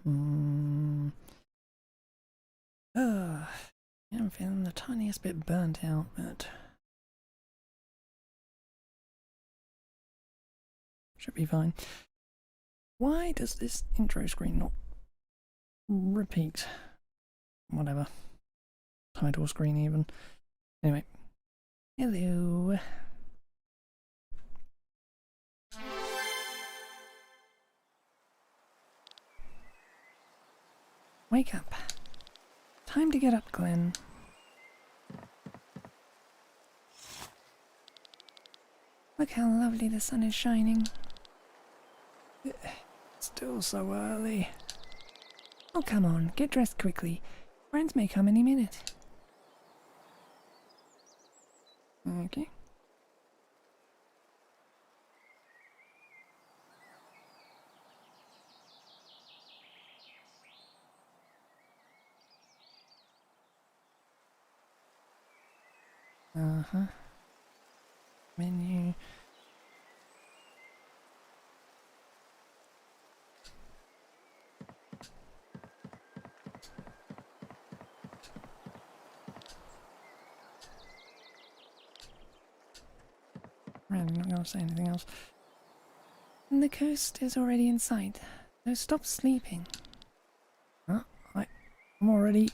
I'm feeling the tiniest bit burnt out, but should be fine. Why does this intro screen not repeat? Whatever. Title screen even. Anyway. Hello. Wake up. Time to get up, Glenn. Look how lovely the sun is shining. Still so early. Oh, come on, get dressed quickly. Friends may come any minute. Okay. Menu. I'm not going to say anything else. And the coast is already in sight, so stop sleeping. Huh? I'm already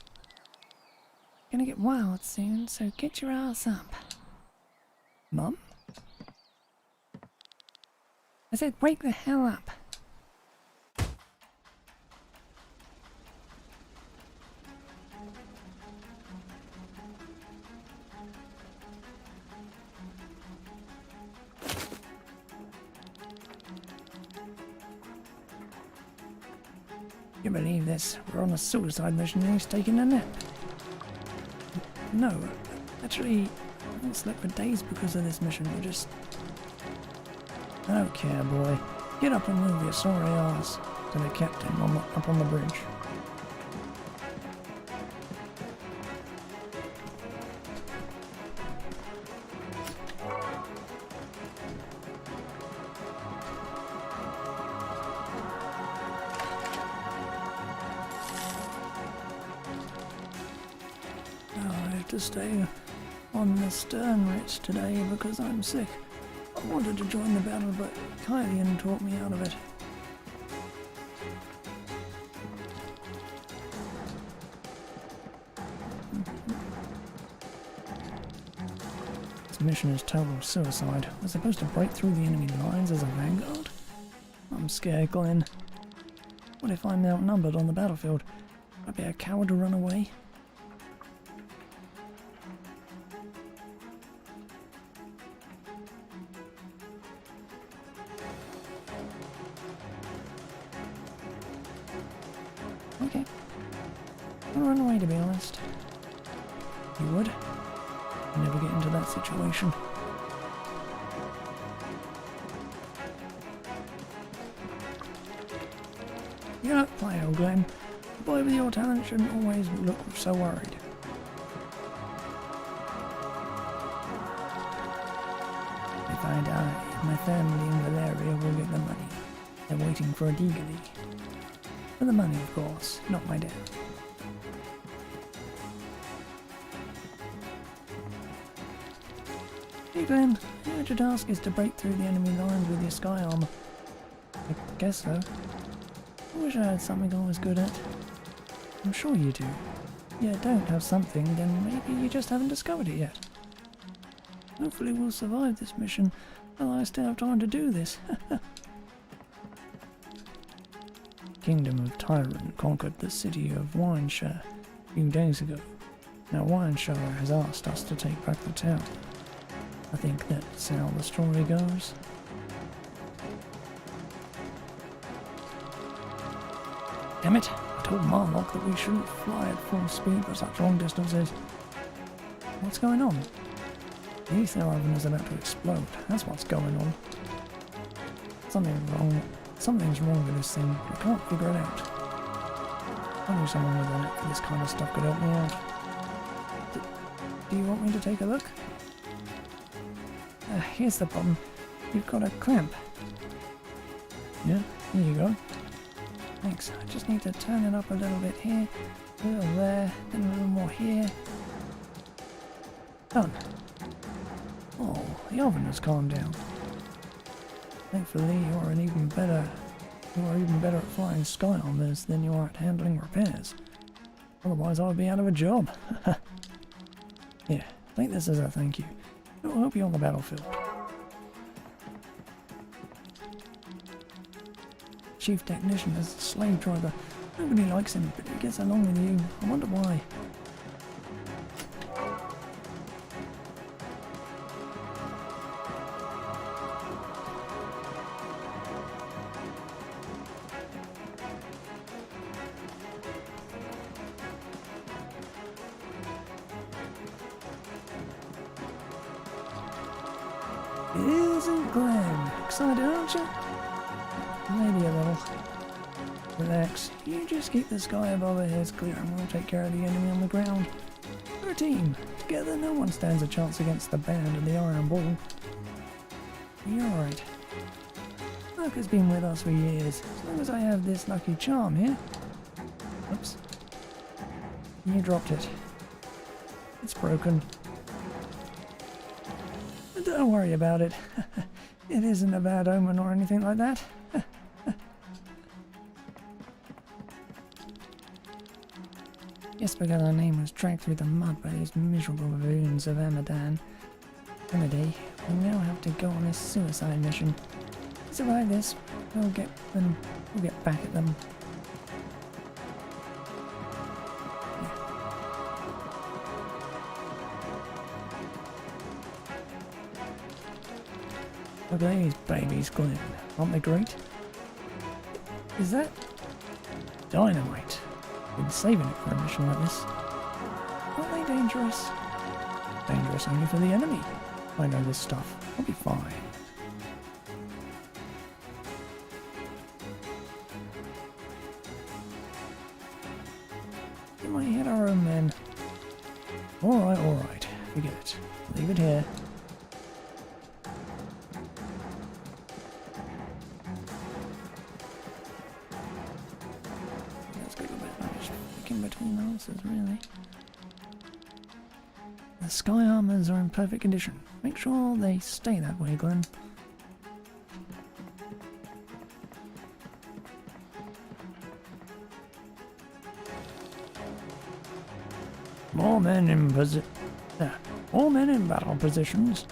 gonna get wild soon, so get your ass up. Mum? I said wake the hell up. You believe this? We're on a suicide mission and he's taking a nap. No, actually, I haven't slept for days because of this mission. We're just... I don't care, boy. Get up and move your sorry ass to the captain up on the bridge. To stay on the stern ritz today because I'm sick. I wanted to join the battle, but Kylian talked me out of it. This mission is total suicide. We're supposed to break through the enemy lines as a vanguard? I'm scared, Glenn. What if I'm outnumbered on the battlefield? I'd be a coward to run away. Okay. I'll run away, to be honest. You would? You never get into that situation. You don't play, old Glenn. A boy with your talent shouldn't always look so worried. If I die, my family in Valeria will get the money. They're waiting for a degree. For the money, of course, not my dad. Hey Glenn, the urgent task is to break through the enemy lines with your sky armor. I guess so. I wish I had something I was good at. I'm sure you do. Yeah, don't have something, then maybe you just haven't discovered it yet. Hopefully we'll survive this mission, while I still have time to do this. Kingdom of Tyrant conquered the city of Wineshire a few days ago. Now Wineshire has asked us to take back the town. I think that's how the story goes. Damn it! I told Marlock that we shouldn't fly at full speed for such long distances. What's going on? The ether oven is about to explode. That's what's going on. Something's wrong with this thing. I can't figure it out. I knew someone with a net for this kind of stuff could help me out. Do you want me to take a look? Here's the problem. You've got a clamp. Yeah, here you go. Thanks. I just need to turn it up a little bit here, a little there, then a little more here. Done. Oh, the oven has calmed down. Thankfully, you are even better at flying sky armors than you are at handling repairs. Otherwise, I would be out of a job. Here, take this as a thank you. It will help you on the battlefield. Chief Technician is a slave driver. Nobody likes him, but he gets along with you. I wonder why. Isn't Glenn excited, aren't you? Maybe a little. Relax. You just keep the sky above our heads clear and we'll take care of the enemy on the ground. We're a team. Together no one stands a chance against the band and the Iron Ball. You're right. Luck has been with us for years, as long as I have this lucky charm here. Oops. You dropped it. It's broken. But don't worry about it. It isn't a bad omen or anything like that. Just because our name was dragged through the mud by these miserable baboons of Amity, we now have to go on a suicide mission. If we survive this, we'll get back at them. Look at these babies, Glenn. Aren't they great? Is that dynamite? Been saving it for a mission like this. Aren't they dangerous? Dangerous only for the enemy. I know this stuff. I'll be fine. We might hit our own men. Alright. Forget it. Leave it here. Between answers, really. The sky armors are in perfect condition. Make sure they stay that way, Glenn. All men in battle positions.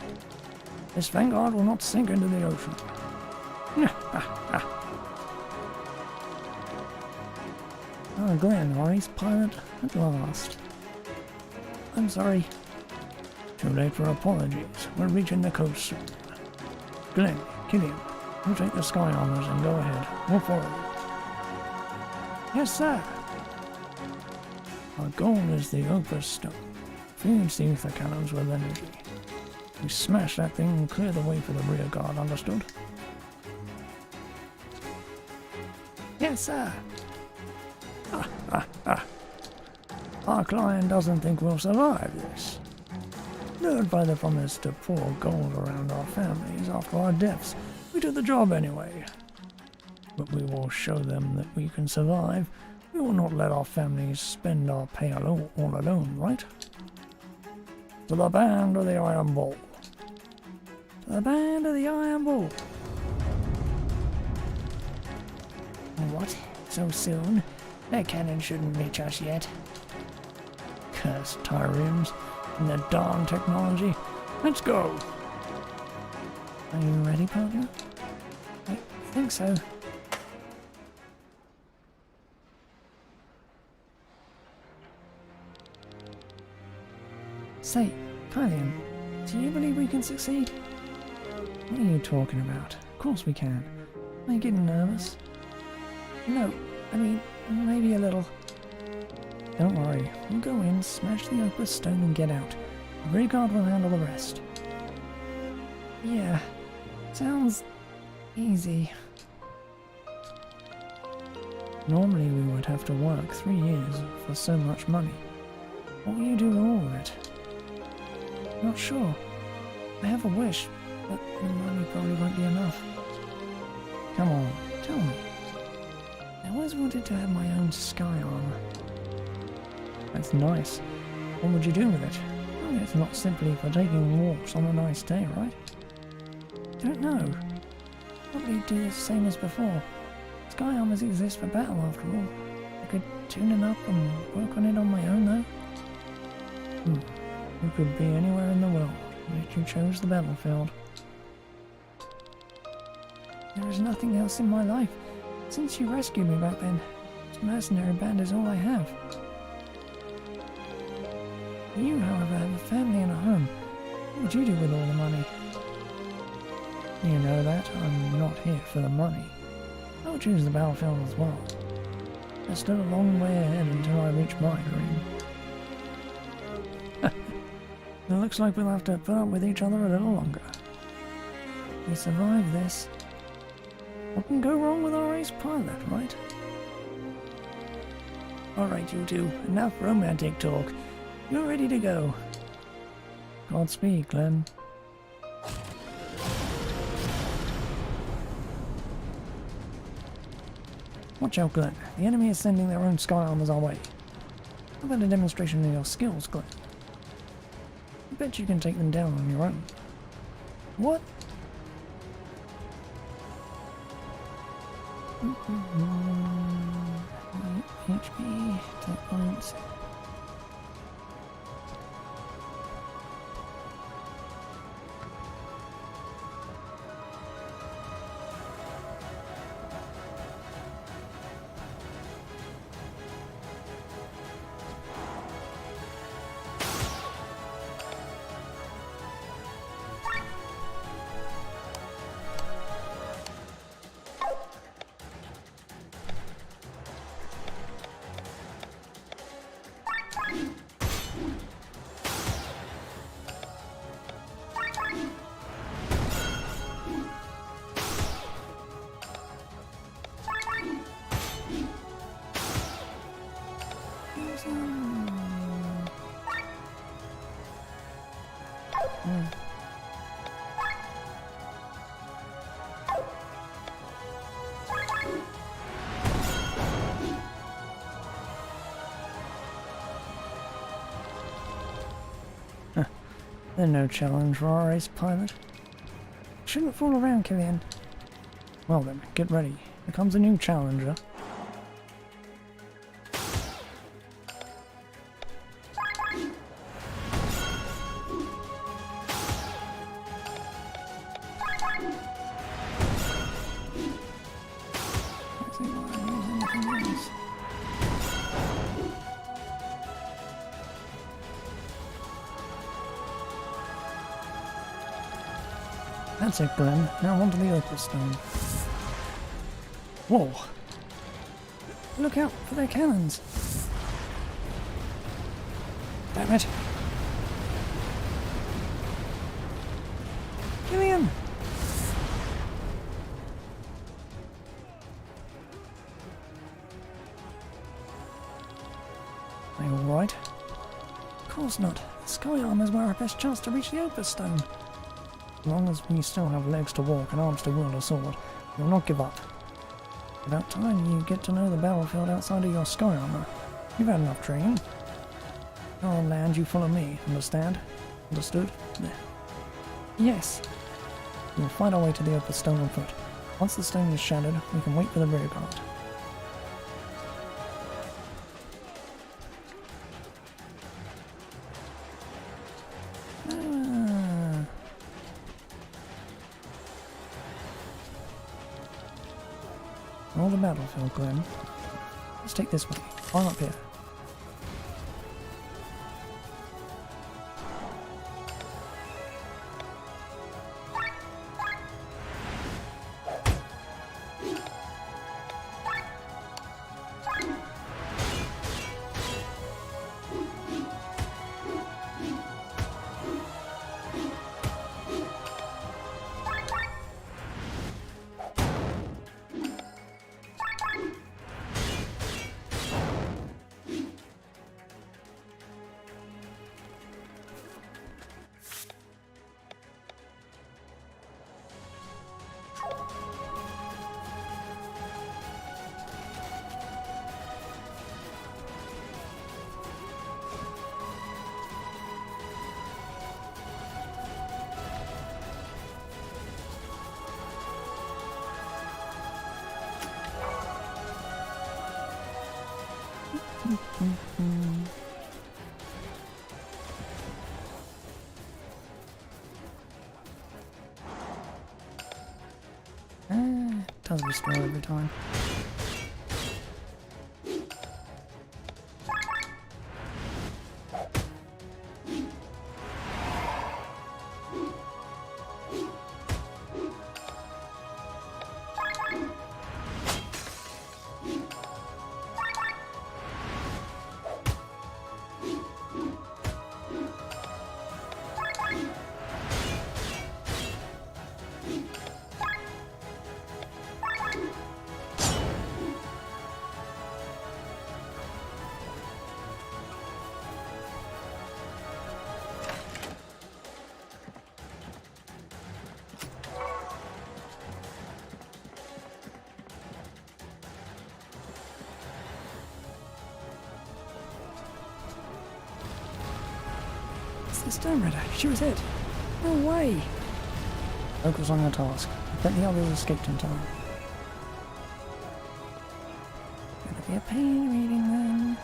This vanguard will not sink into the ocean. Oh, Glenn, our ace pilot at last. I'm sorry. Too late for apologies. We're reaching the coast soon. Glenn, Killian, you take the sky armors and go ahead. Move forward. Yes, sir. Our goal is the Opus Stone. Feeds the ether cannons with energy. We smash that thing and clear the way for the rear guard, understood? Yes, sir. Our client doesn't think we'll survive this. Lured by the promise to pour gold around our families after our deaths, we do the job anyway. But we will show them that we can survive. We will not let our families spend our pay all alone, right? To the band of the Iron Ball. To the band of the Iron Ball. What? So soon? Their cannon shouldn't reach us yet. Cursed Tyrians and their darn technology. Let's go! Are you ready, partner? I think so. Say, Kylian, do you believe we can succeed? What are you talking about? Of course we can. Are you getting nervous? No, I mean, maybe a little. Don't worry, we'll go in, smash the Opus Stone and get out. The rear guard will handle the rest. Yeah, sounds easy. Normally we would have to work 3 years for so much money. What will you do with all of it? Not sure. I have a wish, but the money probably won't be enough. Come on, tell me. Now always wanted to have my own sky armor. That's nice. What would you do with it? Well, it's not simply for taking walks on a nice day, right? Don't know. Probably do the same as before. Sky armors exist for battle after all. I could tune it up and work on it on my own though. You could be anywhere in the world, yet you chose the battlefield. There is nothing else in my life. Since you rescued me back then, this mercenary band is all I have. You, however, have a family and a home. What would you do with all the money? You know that. I'm not here for the money. I'll choose the battlefield as well. There's still a long way ahead until I reach my dream. It looks like we'll have to put up with each other a little longer. We survive this. What can go wrong with our ace pilot, right? Alright, you two. Enough romantic talk. You're ready to go. Godspeed, Glenn. Watch out, Glenn. The enemy is sending their own sky armors our way. How about a demonstration of your skills, Glenn? I bet you can take them down on your own. What? HP, type points. There's no challenge for our ace pilot. Shouldn't fool around, Killian. Well then, get ready. Here comes a new challenger. That's it, Glenn. Now onto the opal stone. Whoa! Look out for their cannons! Damn it! Killian! Are you alright? Of course not. The sky armors were our best chance to reach the opal stone. As long as we still have legs to walk and arms to wield a sword, we'll not give up. About time you get to know the battlefield outside of your sky armor. You've had enough training. I'll land, you follow me, understand? Understood? There. Yes. We'll fight our way to the opal stone on foot. Once the stone is shattered, we can wait for the rear guard. All the battlefield, Glenn. Let's take this way. Climb up here. Does restore every time. The stone redder. She was it. No way. Focus on your task. I bet the others escaped in time. Gonna be a pain reading them.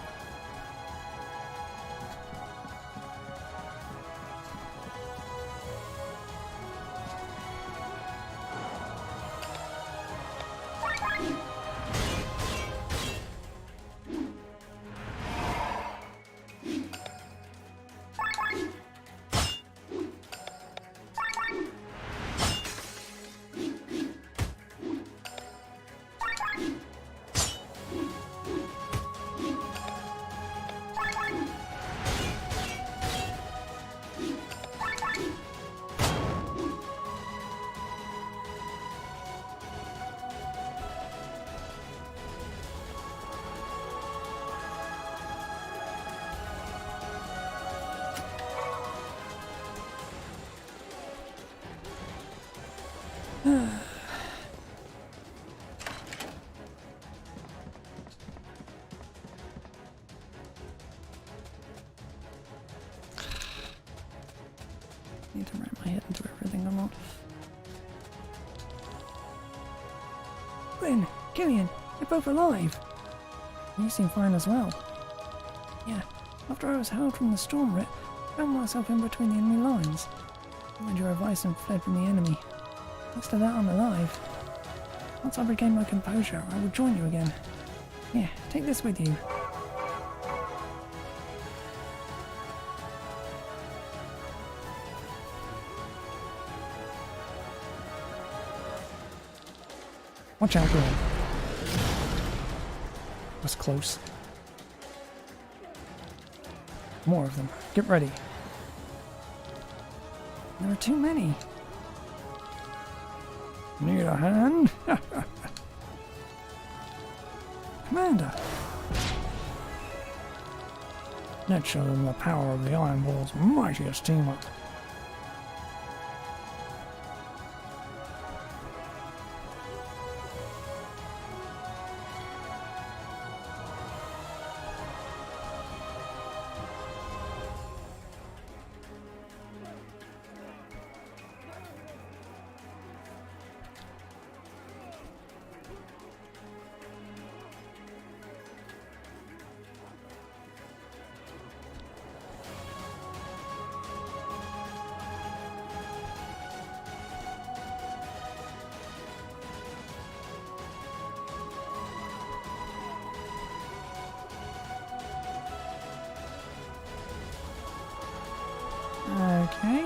Need to wrap my head into everything or not. Glenn, Killian, you're both alive. You seem fine as well. Yeah, after I was hurled from the storm rip, I found myself in between the enemy lines. I followed your advice and fled from the enemy. Thanks to that, I'm alive. Once I regain my composure, I will join you again. Yeah, take this with you. Watch out, girl. That's close. More of them. Get ready. There are too many. Need a hand? Commander! Let's show them the power of the Iron Ball's mightiest team-up. Okay.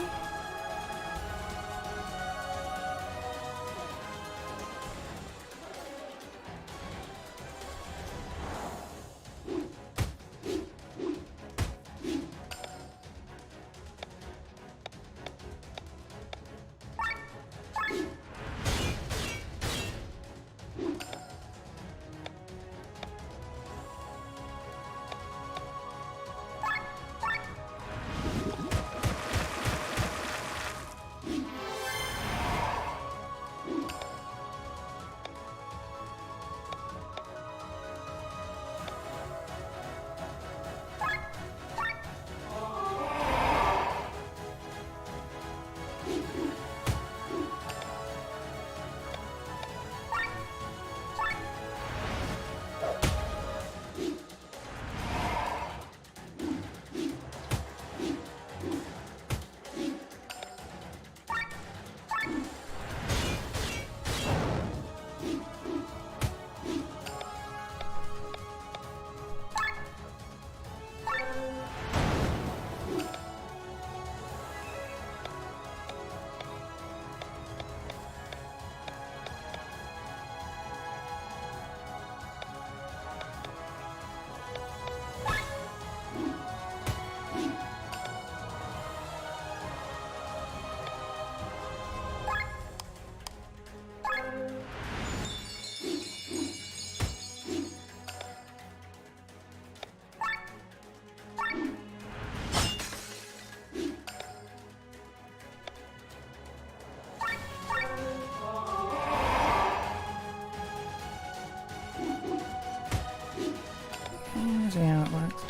Let's see how it works.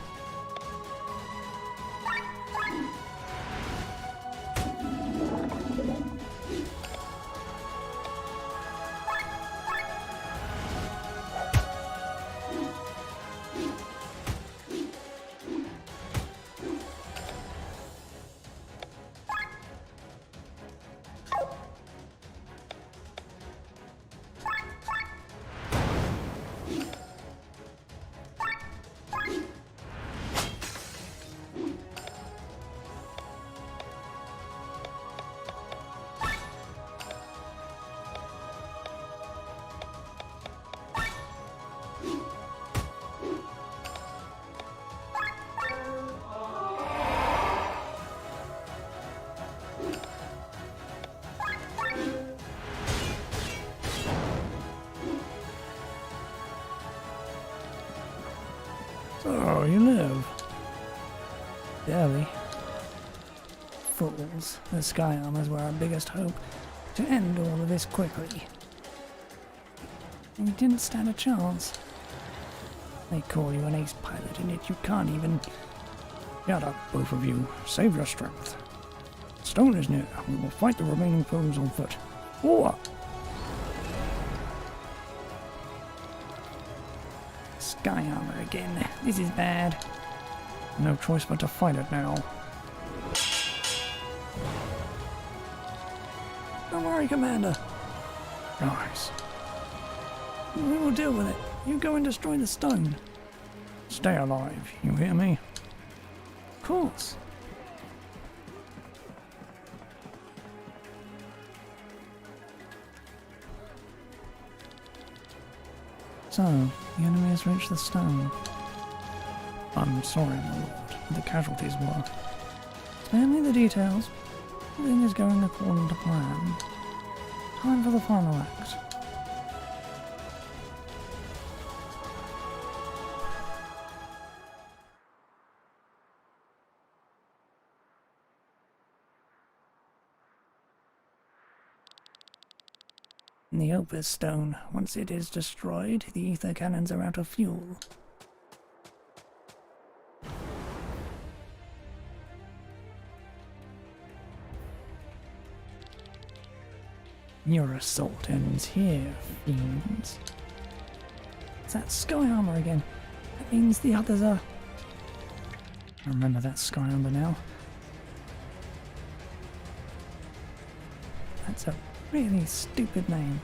So you live. Barely. Fools. The sky armors were our biggest hope to end all of this quickly. You didn't stand a chance. They call you an ace pilot and yet you can't even... Shut up, both of you. Save your strength. Stone is near. We will fight the remaining foes on foot. Or... Sky armor again. This is bad. No choice but to fight it now. Don't worry, Commander. Nice. We will deal with it. You go and destroy the stone. Stay alive, you hear me? Of course. So, the enemy has reached the stone. I'm sorry, my lord. The casualties were. Spare me the details. Everything is going according to plan. Time for the final act. The Opus Stone. Once it is destroyed, the ether cannons are out of fuel. Your assault ends here, fiends. It's that sky armor again. That means the others are... I remember that sky armor now. That's a really stupid name.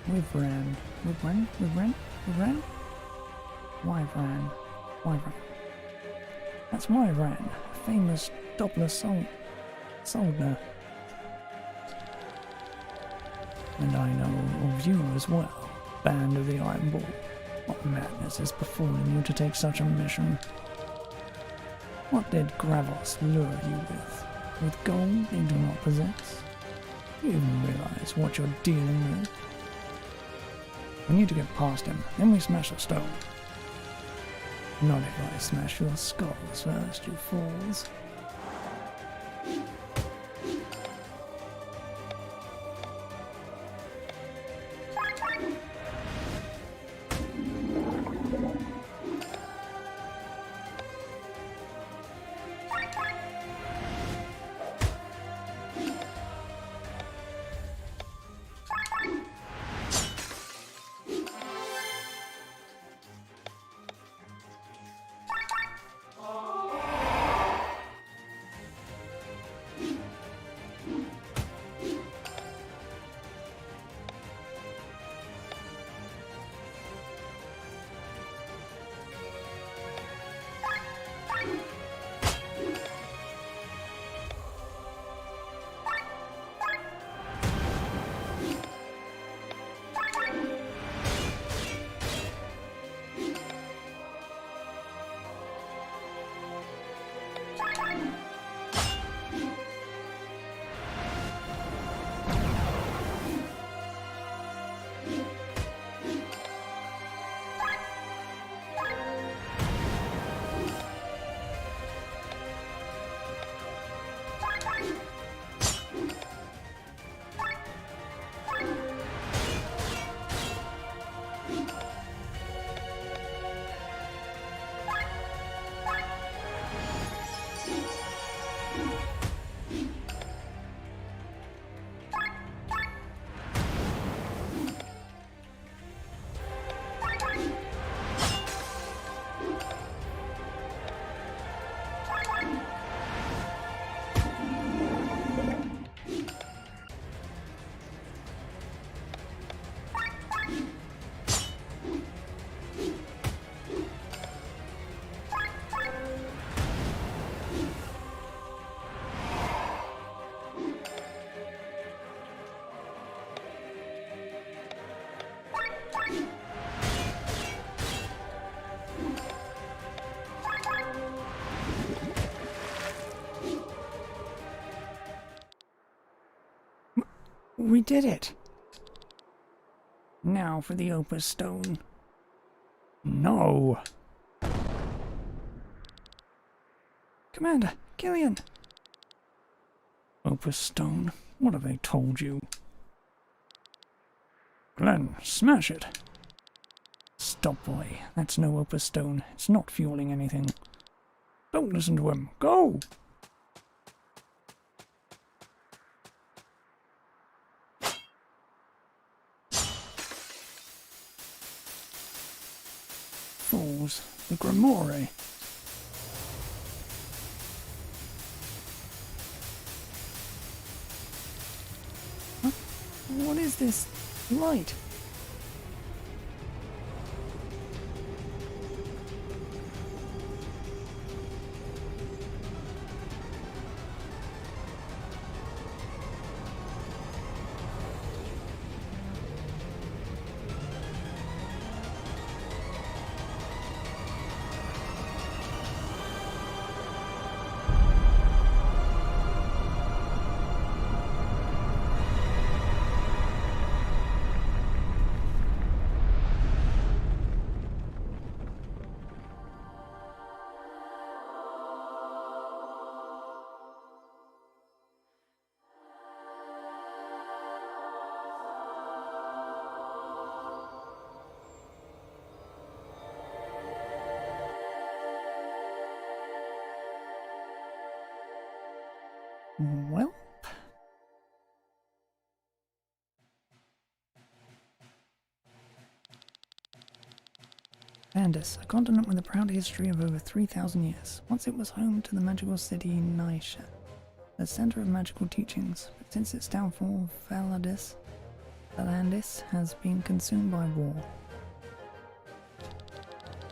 Wyvran. Wyvran? Wyvran? Wyvran? Wyvran. Wyvran. That's Wyvran, a famous Doppler soldier. And I know of you as well, Band of the Iron Bull. What madness is befalling you to take such a mission? What did Gravos lure you with? With gold they do not possess? Do you even realize what you're dealing with? We need to get past him, then we smash the stone. Not if I smash your skulls first, you fools. we did it! Now for the Opus Stone. No! Commander, Killian! Opus Stone, what have they told you? Glenn, smash it! Stop, boy. That's no Opus Stone. It's not fueling anything. Don't listen to him. Go! Fools. The Grimoire. What is this light? Well, Andis, a continent with a proud history of over 3,000 years. Once it was home to the magical city Naisha, the center of magical teachings, but since its downfall, Valandis has been consumed by war.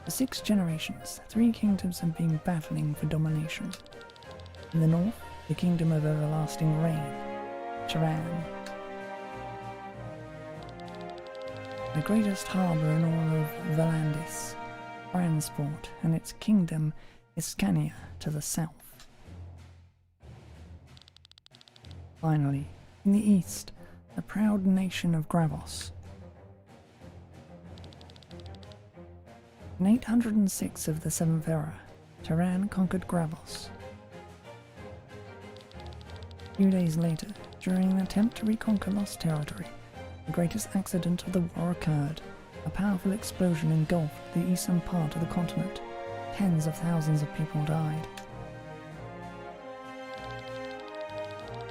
For 6 generations, 3 kingdoms have been battling for domination. In the north, the Kingdom of Everlasting Rain, Charan, the greatest harbour in all of Valandis, Transport, and its kingdom Iskania to the south. Finally, in the east, the proud nation of Gravos. In 806 of the 7th era, Charan conquered Gravos. A few days later, during an attempt to reconquer lost territory, the greatest accident of the war occurred. A powerful explosion engulfed the eastern part of the continent. Tens of thousands of people died.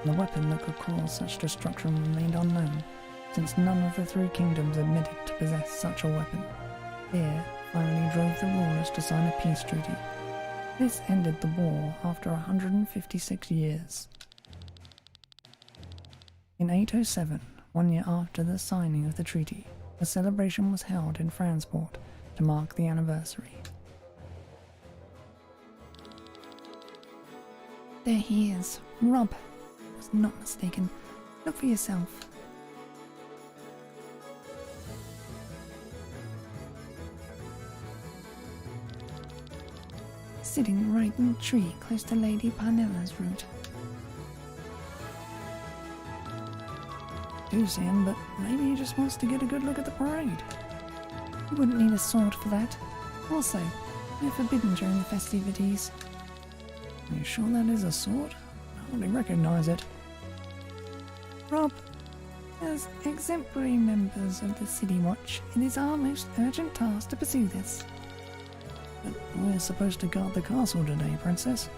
The weapon that could cause such destruction remained unknown, since none of the 3 kingdoms admitted to possess such a weapon. Fear finally drove the rulers to sign a peace treaty. This ended the war after 156 years. In 807, 1 year after the signing of the treaty, a celebration was held in Transport to mark the anniversary. There he is. Rob. I was not mistaken. Look for yourself. Sitting right in the tree close to Lady Parnella's route. Do see him, but maybe he just wants to get a good look at the parade. You wouldn't need a sword for that. Also, they're forbidden during the festivities. Are you sure that is a sword? I hardly recognize it. Rob, as exemplary members of the City Watch, it is our most urgent task to pursue this. But we're supposed to guard the castle today, Princess.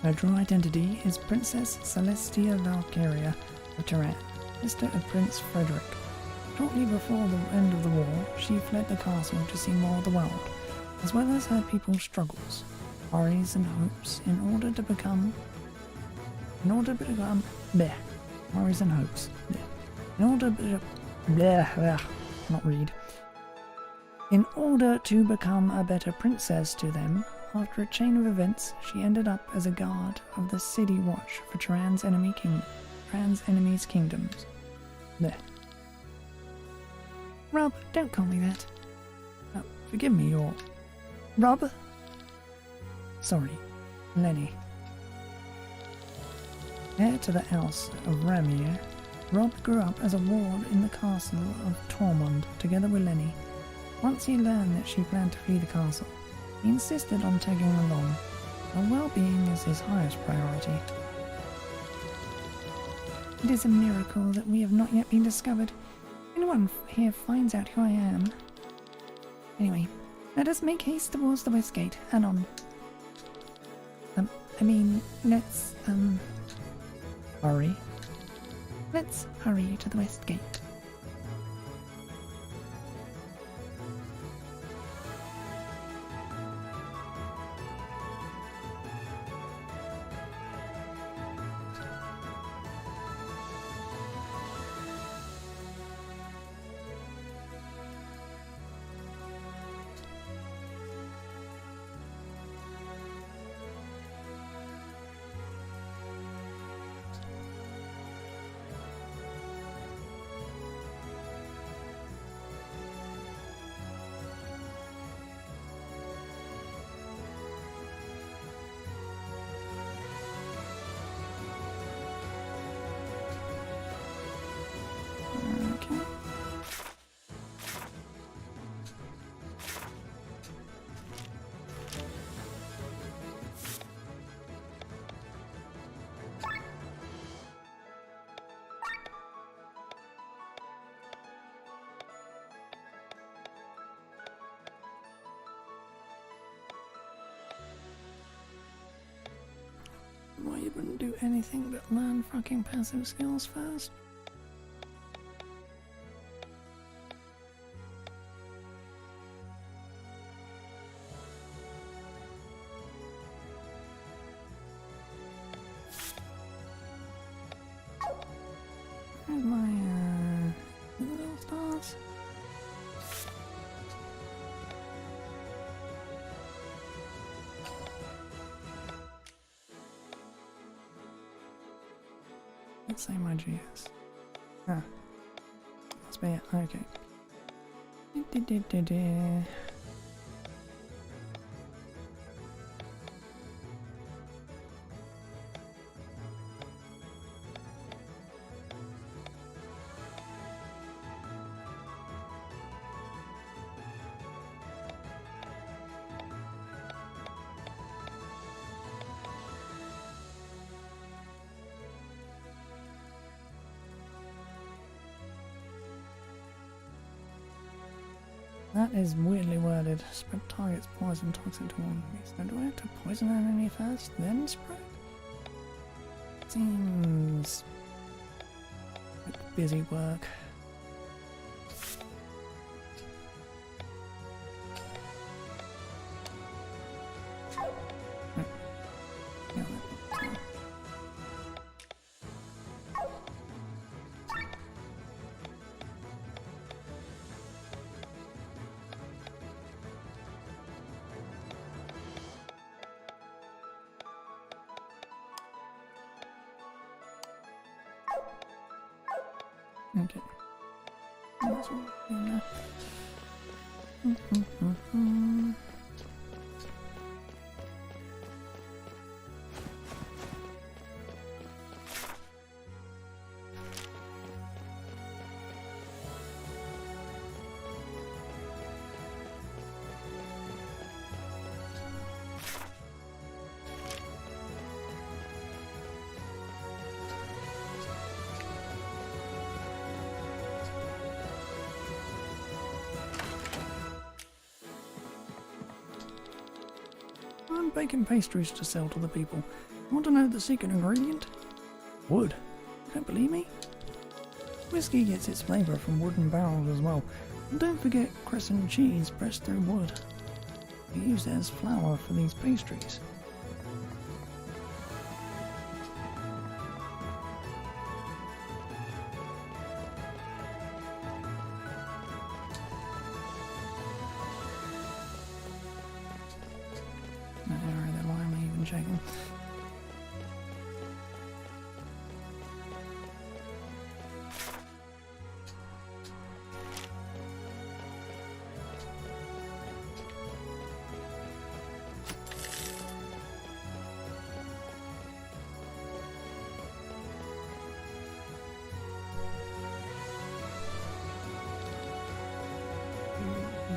Her true identity is Princess Celestia Valkyria of Turan, sister of Prince Frederick. Shortly before the end of the war, she fled the castle to see more of the world, as well as her people's struggles, worries and hopes worries and hopes, in order to become a better princess to them. After a chain of events, she ended up as a guard of the City Watch for Turan's enemies' kingdoms. There. Rob, don't call me that. Forgive me, your... Rob? Sorry, Lenny. Heir to the house of Ramir, Rob grew up as a ward in the castle of Tormund together with Lenny. Once he learned that she planned to flee the castle, he insisted on tagging along. Her well-being is his highest priority. It is a miracle that we have not yet been discovered. If anyone here finds out who I am... Anyway, let us make haste towards the west gate and on. Let's, hurry. Let's hurry to the west gate. Why you wouldn't do anything but learn fucking passive skills first? Where's my little stars? Let's say my GS. Ah. Must be it. Okay. That is weirdly worded. Spread targets poison toxin to all enemies. Now do I have to poison an enemy first, then spread? Seems like busy work. Okay. That's what we're doing now. I'm baking pastries to sell to the people. Want to know the secret ingredient? Wood. Don't believe me? Whiskey gets its flavour from wooden barrels as well. And don't forget crescent cheese pressed through wood. We use it as flour for these pastries. Why am I even checking?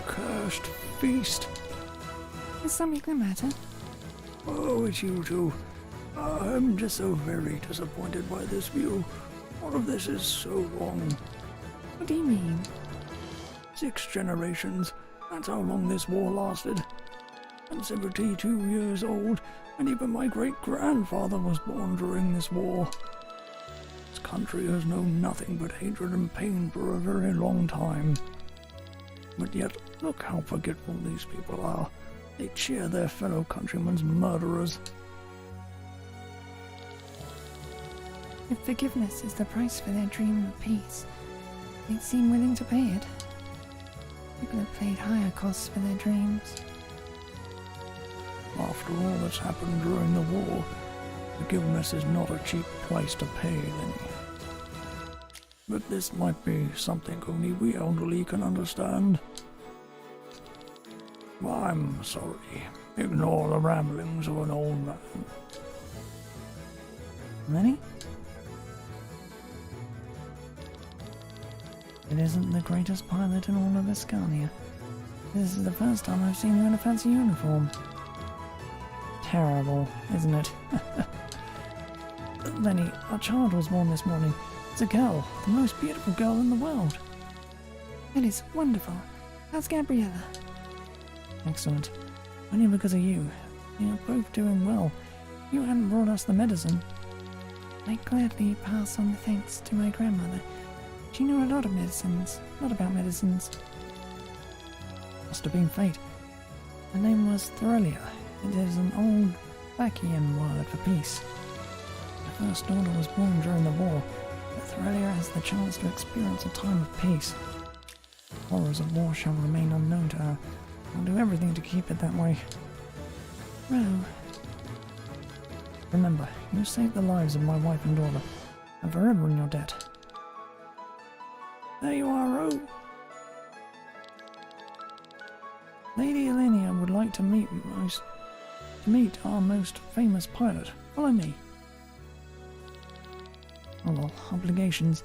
Cursed feast. Is something the matter? Oh, it's you two. I'm just so very disappointed by this view. All of this is so wrong. What do you mean? 6 generations. That's how long this war lasted. I'm 72 years old, and even my great-grandfather was born during this war. This country has known nothing but hatred and pain for a very long time. But yet, look how forgetful these people are. They cheer their fellow countrymen's murderers. If forgiveness is the price for their dream of peace, they'd seem willing to pay it. People have paid higher costs for their dreams. After all that's happened during the war, forgiveness is not a cheap price to pay, Lenny. But this might be something only we elderly can understand. I'm sorry. Ignore the ramblings of an old man. Lenny? It isn't the greatest pilot in all of Escania. This is the first time I've seen you in a fancy uniform. Terrible, isn't it? Lenny, our child was born this morning. It's a girl, the most beautiful girl in the world. That is wonderful. How's Gabriella? Excellent. Only because of you. We are both doing well. If you hadn't brought us the medicine. I'd gladly pass on the thanks to my grandmother. She knew a lot of medicines, not about medicines. Must have been fate. Her name was Thorelia. It is an old Vacian word for peace. My first daughter was born during the war, but Thorelia has the chance to experience a time of peace. The horrors of war shall remain unknown to her. I'll do everything to keep it that way. Ro. Remember, you saved the lives of my wife and daughter. I'm forever in your debt. There you are, Ro. Lady Elenia would like to meet our most famous pilot. Follow me. Oh well, obligations.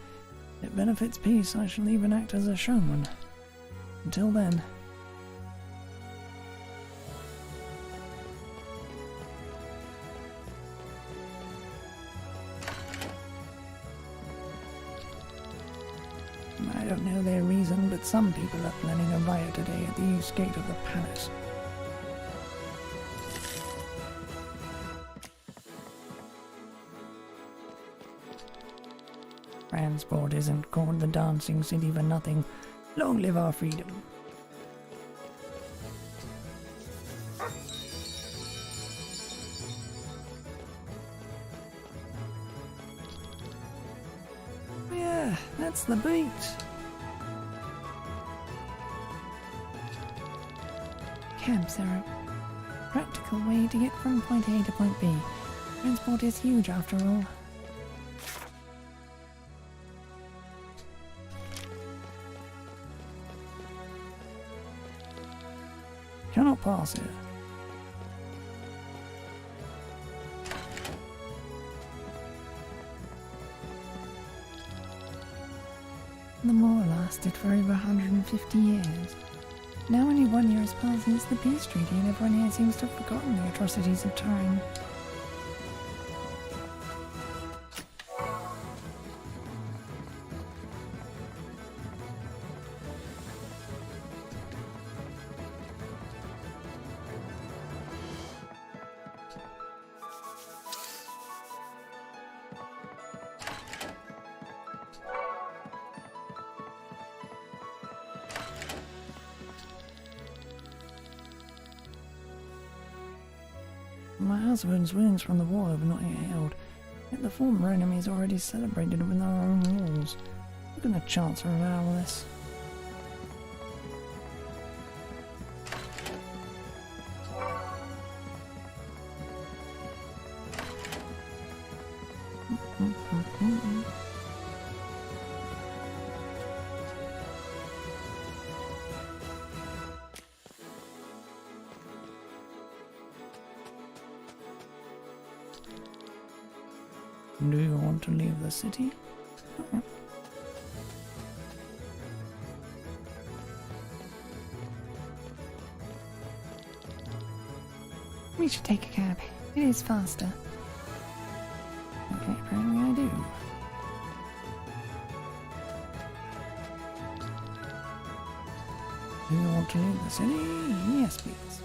If it benefits peace, I shall even act as a showman. Until then... I don't know their reason, but some people are planning a riot today at the east gate of the palace. Transport isn't called the Dancing City for nothing. Long live our freedom. Yeah, that's the beat. Cabs are a practical way to get from point A to point B. Transport is huge after all. Cannot pass here. The war lasted for over 150 years. Now only 1 year has passed since the peace treaty and everyone here seems to have forgotten the atrocities of time. My husband's wounds from the war have not yet healed, yet the former enemy is already celebrated within our own walls. Look at the chance of all this. Do you want to leave the city? We should take a cab. It is faster. Okay, apparently I do. Do you want to leave the city? Yes, please.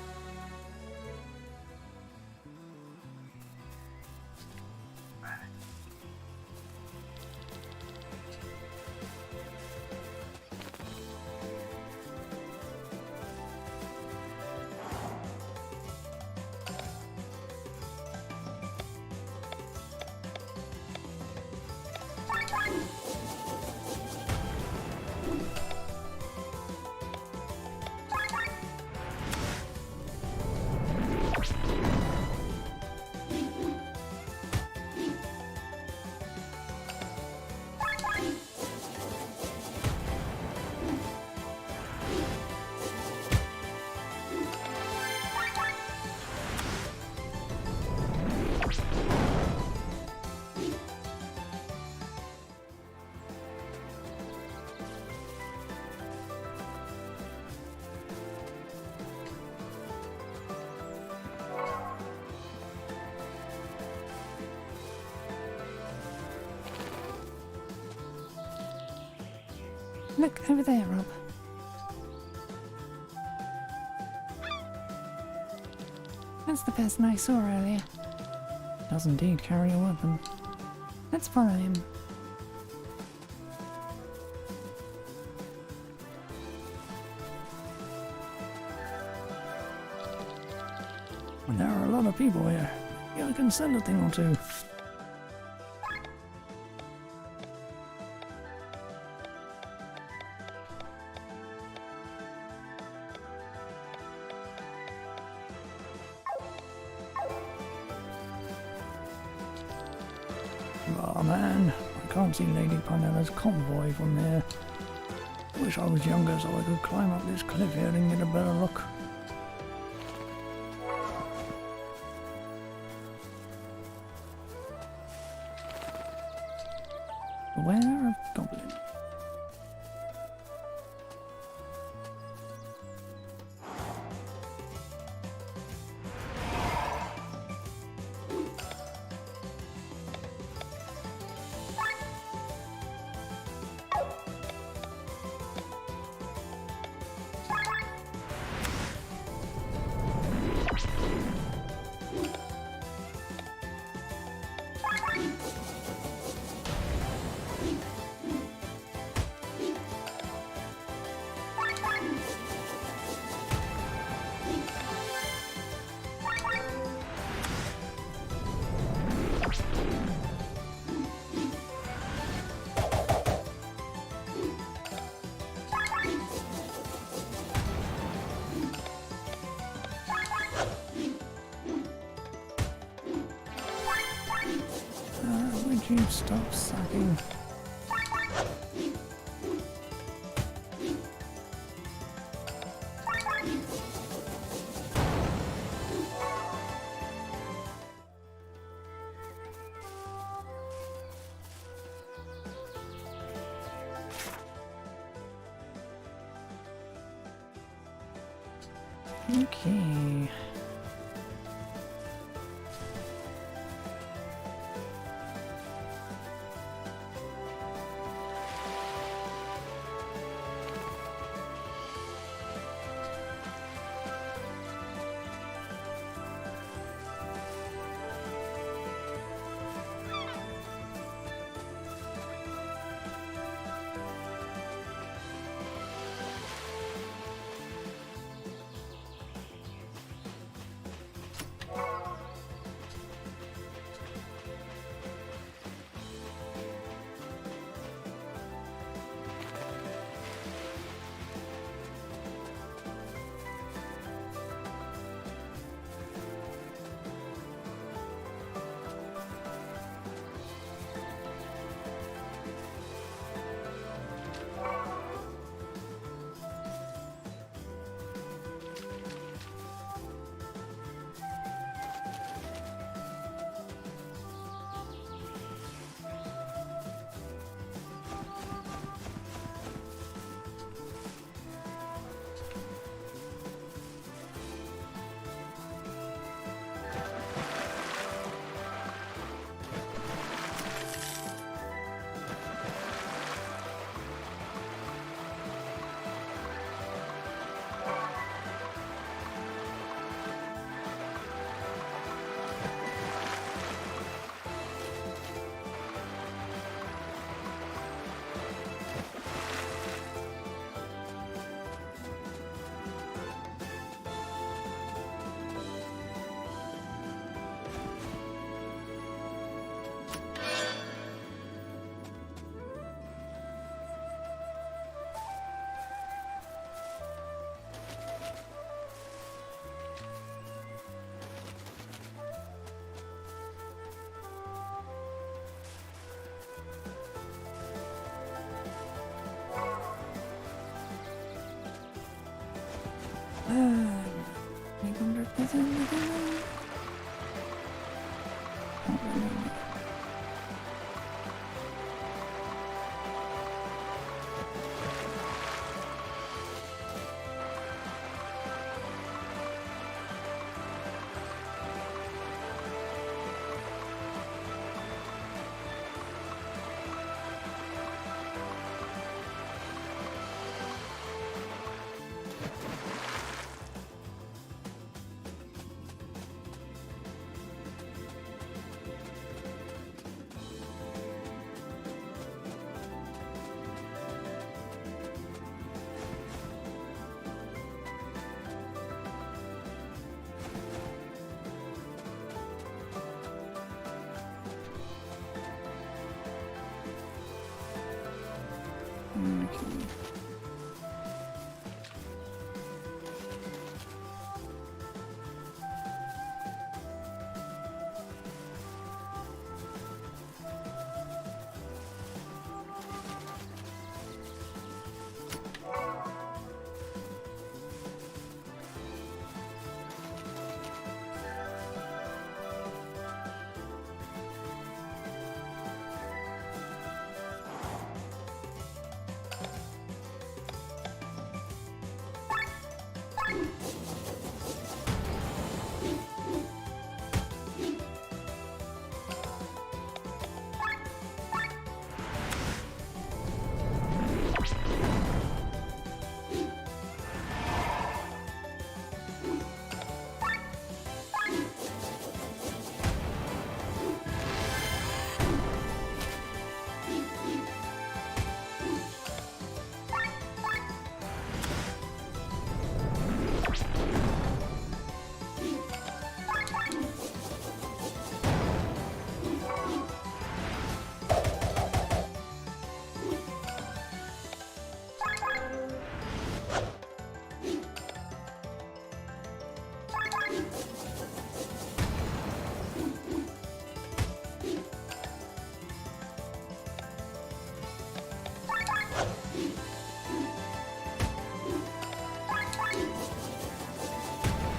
Look, over there, Rob. That's the person I saw earlier. Does indeed carry a weapon. Let's follow him. And there are a lot of people here. Yeah, I can send a thing or two. Oh man, I can't see Lady Pinella's convoy from there. I wish I was younger so I could climb up this cliff here and get a better look. Beware of goblins. Would you stop sucking? Okay. Any contact with him? Can't remember. Okay.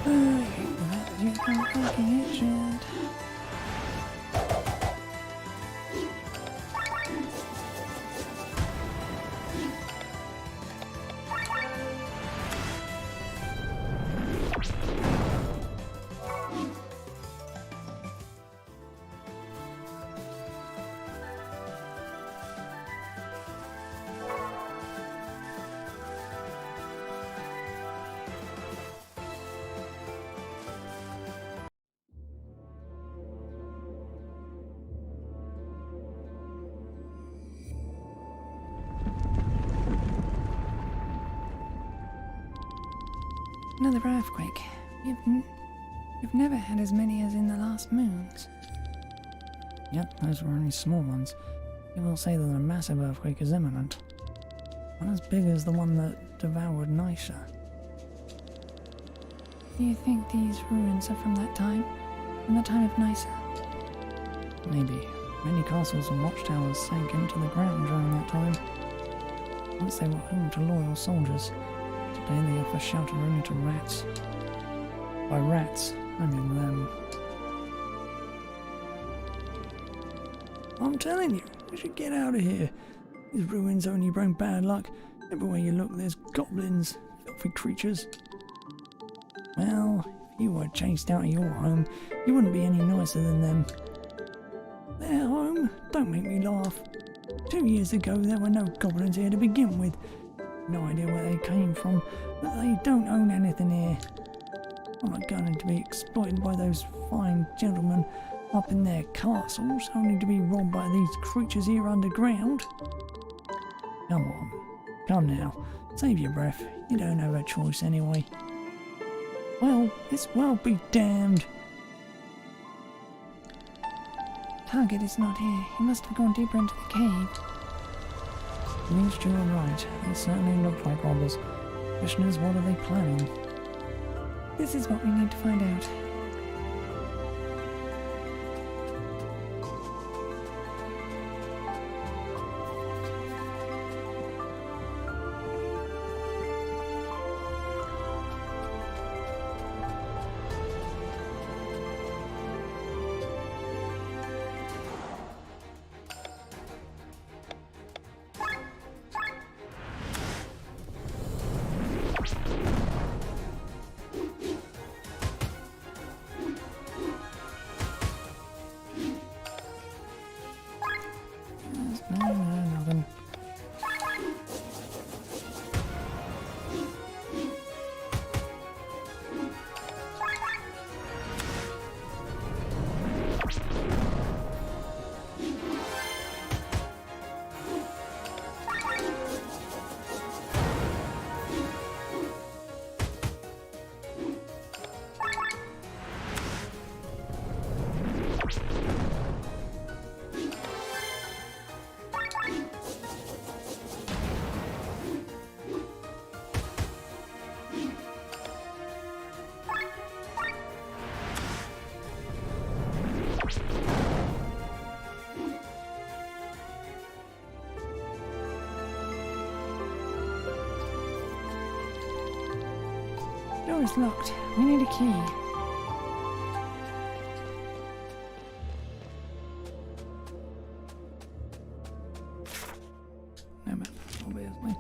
I hate that you can't fucking hit shit. Another earthquake. You've never had as many as in the last moons. Yep, those were only small ones. You will say that a massive earthquake is imminent. One as big as the one that devoured Nisha. Do you think these ruins are from that time? From the time of Nysa? Maybe. Many castles and watchtowers sank into the ground during that time. Once they were home to loyal soldiers, today they offer shelter only to rats. By rats, I mean them. I'm telling you, we should get out of here. These ruins only bring bad luck. Everywhere you look, there's goblins, filthy creatures. Well, if you were chased out of your home, you wouldn't be any nicer than them. Their home? Don't make me laugh. 2 years ago, there were no goblins here to begin with. No idea where they came from, but they don't own anything here. I'm not going to be exploited by those fine gentlemen up in their castles, only to be robbed by these creatures here underground. Come on, come now, save your breath, you don't have a choice anyway. Well, this world be damned. Target is not here, he must have gone deeper into the cave. At least you were right, they certainly look like robbers. Question is, what are they planning? This is what we need to find out. Door is locked. We need a key. No map, obviously.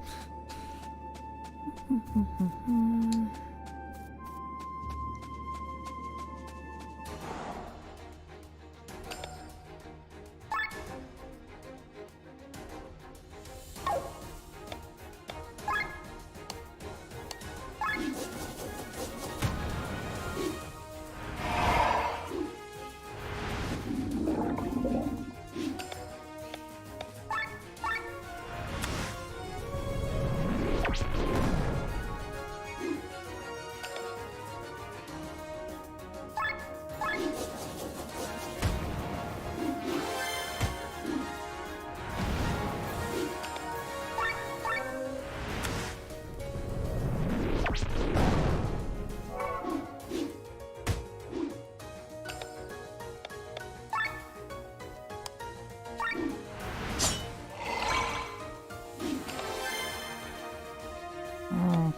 Oh.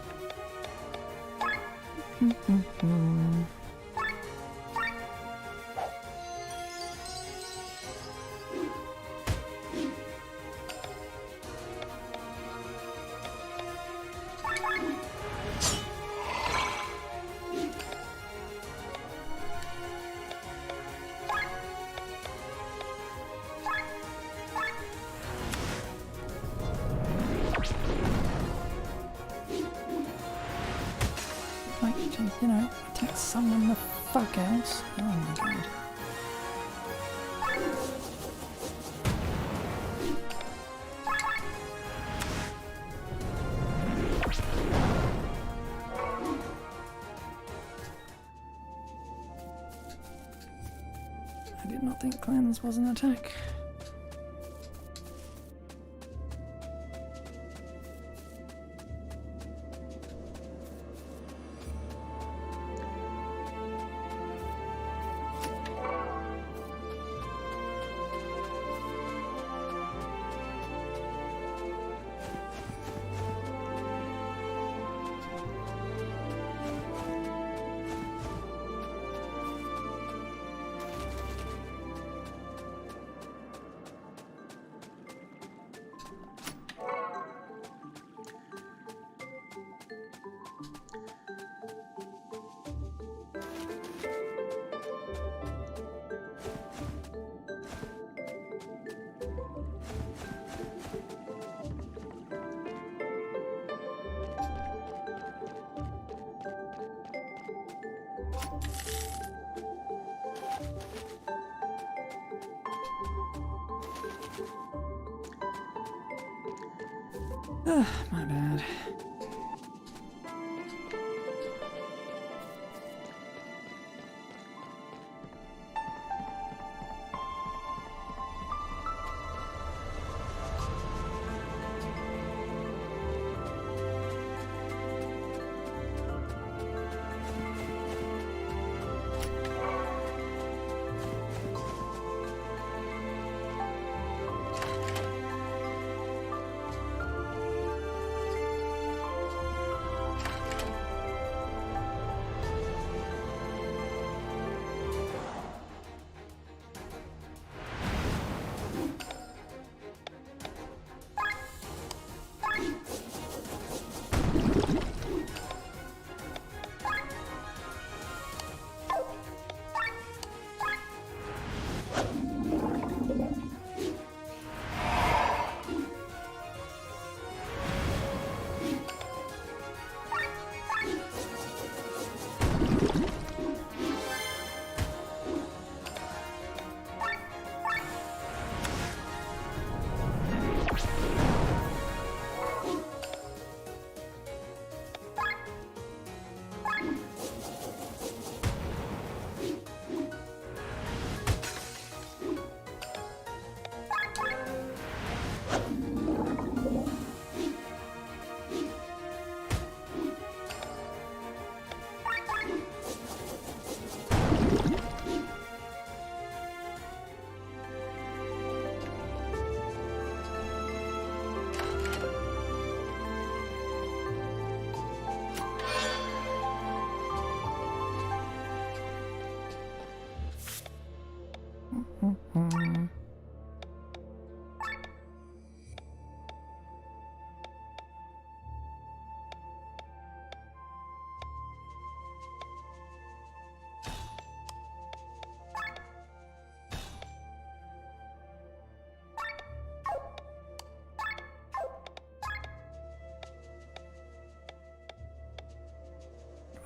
Like, you know, attack someone the fuck else. Oh my god. I did not think cleanse was an attack. Ugh, my bad.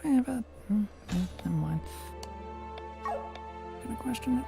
Yeah, but... never mind. Gonna question it?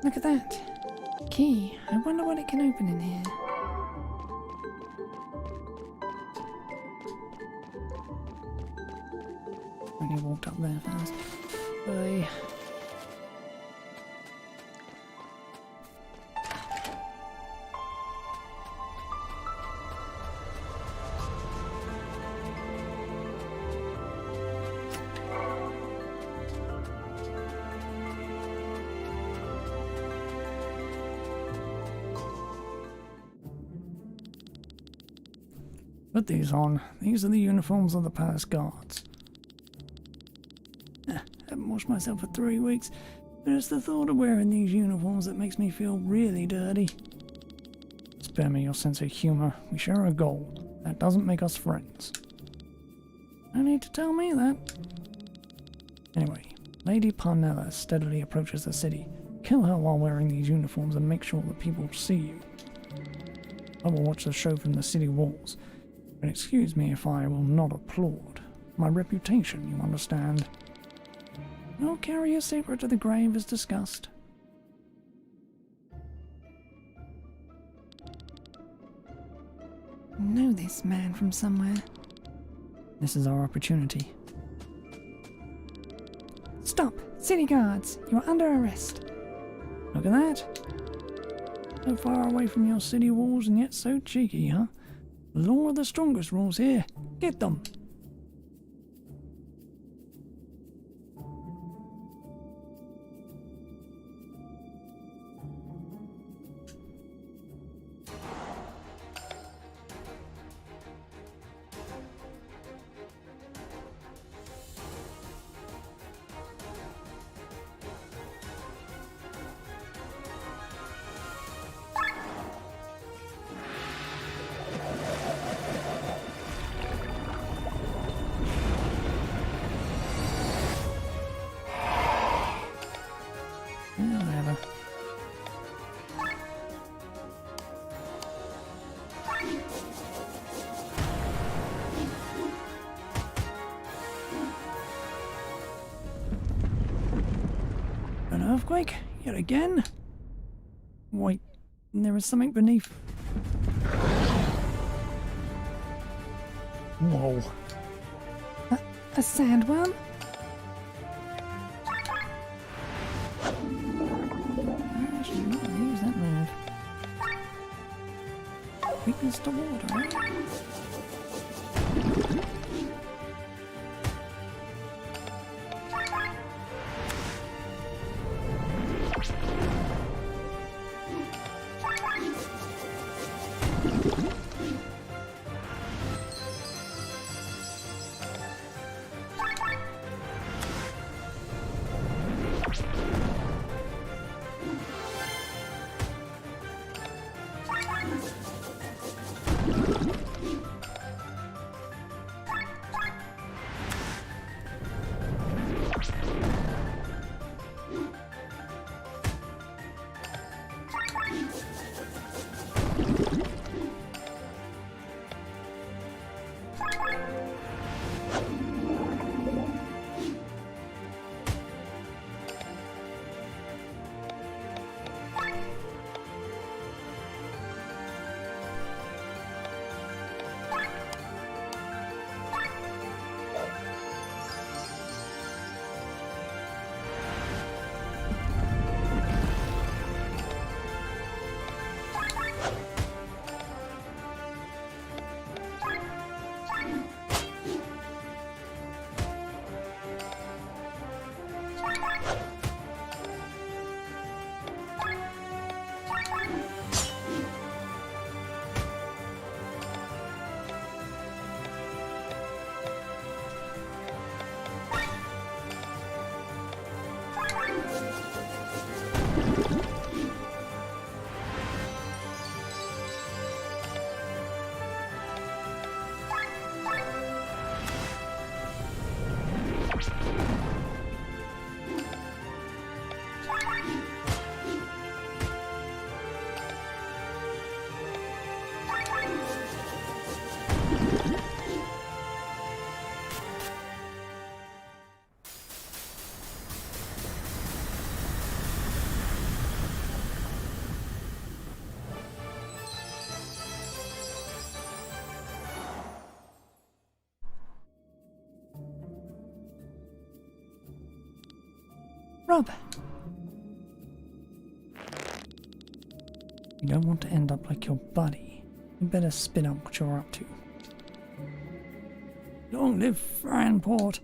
Look at that. Key. I wonder what it can open in here. Only walked up there first. Bye. Put these on. These are the uniforms of the palace guards. Haven't washed myself for 3 weeks, but it's the thought of wearing these uniforms that makes me feel really dirty. Spare me your sense of humour. We share a goal. That doesn't make us friends. No need to tell me that. Anyway, Lady Parnella steadily approaches the city. Kill her while wearing these uniforms and make sure that people see you. I will watch the show from the city walls. But excuse me if I will not applaud. My reputation, you understand. I'll carry your secret to the grave as discussed. I know this man from somewhere. This is our opportunity. Stop! City guards! You are under arrest. Look at that. So far away from your city walls and yet so cheeky, huh? The law of the strongest rules here. Get them! Whatever. An earthquake? Yet again? Wait, there is something beneath. Whoa. A sandworm? I should not use that move. Weakness to water, right? Rob! You don't want to end up like your buddy. You better spit up what you're up to. Long live Franport!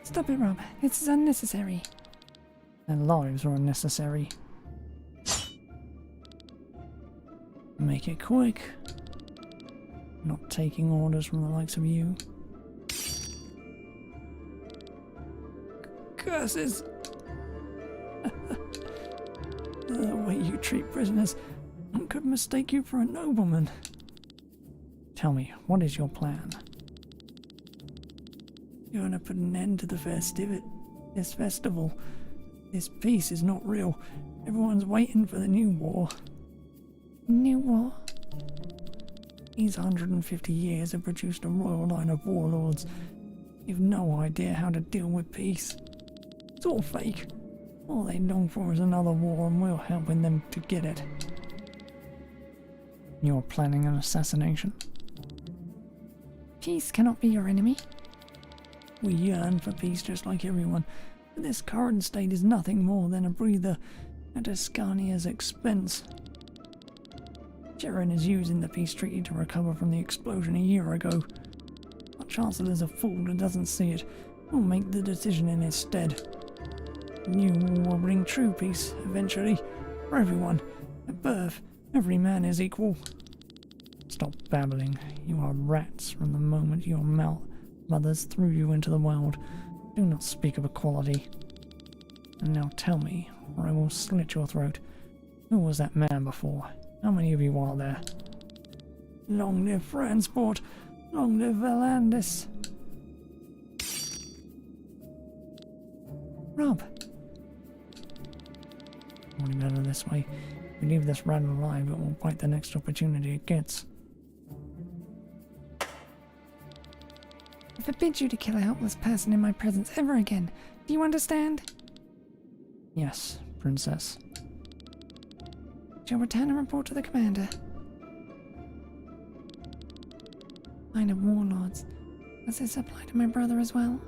Stop it, Rob. This is unnecessary. Their lives are unnecessary. Make it quick. Not taking orders from the likes of you. Curses! The way you treat prisoners, one could mistake you for a nobleman. Tell me, what is your plan? You're gonna put an end to the this festival. This peace is not real. Everyone's waiting for the new war. New war? These 150 years have produced a royal line of warlords. You've no idea how to deal with peace. It's all fake. All they long for is another war, and we're helping them to get it. You're planning an assassination? Peace cannot be your enemy. We yearn for peace just like everyone, but this current state is nothing more than a breather at Ascania's expense. Jaren is using the peace treaty to recover from the explosion a year ago. Our Chancellor's a fool that doesn't see it. We'll make the decision in his stead. New war will bring true peace, eventually, for everyone. At birth, every man is equal. Stop babbling. You are rats from the moment your mothers threw you into the world. Do not speak of equality. And now tell me, or I will slit your throat. Who was that man before? How many of you are there? Long live Fransport! Long live Valandis! Rob! Probably better this way. If we leave this rat alive, it will bite the next opportunity it gets. I forbid you to kill a helpless person in my presence ever again. Do you understand? Yes, Princess. Shall return and report to the commander. Line of warlords. Does this apply to my brother as well?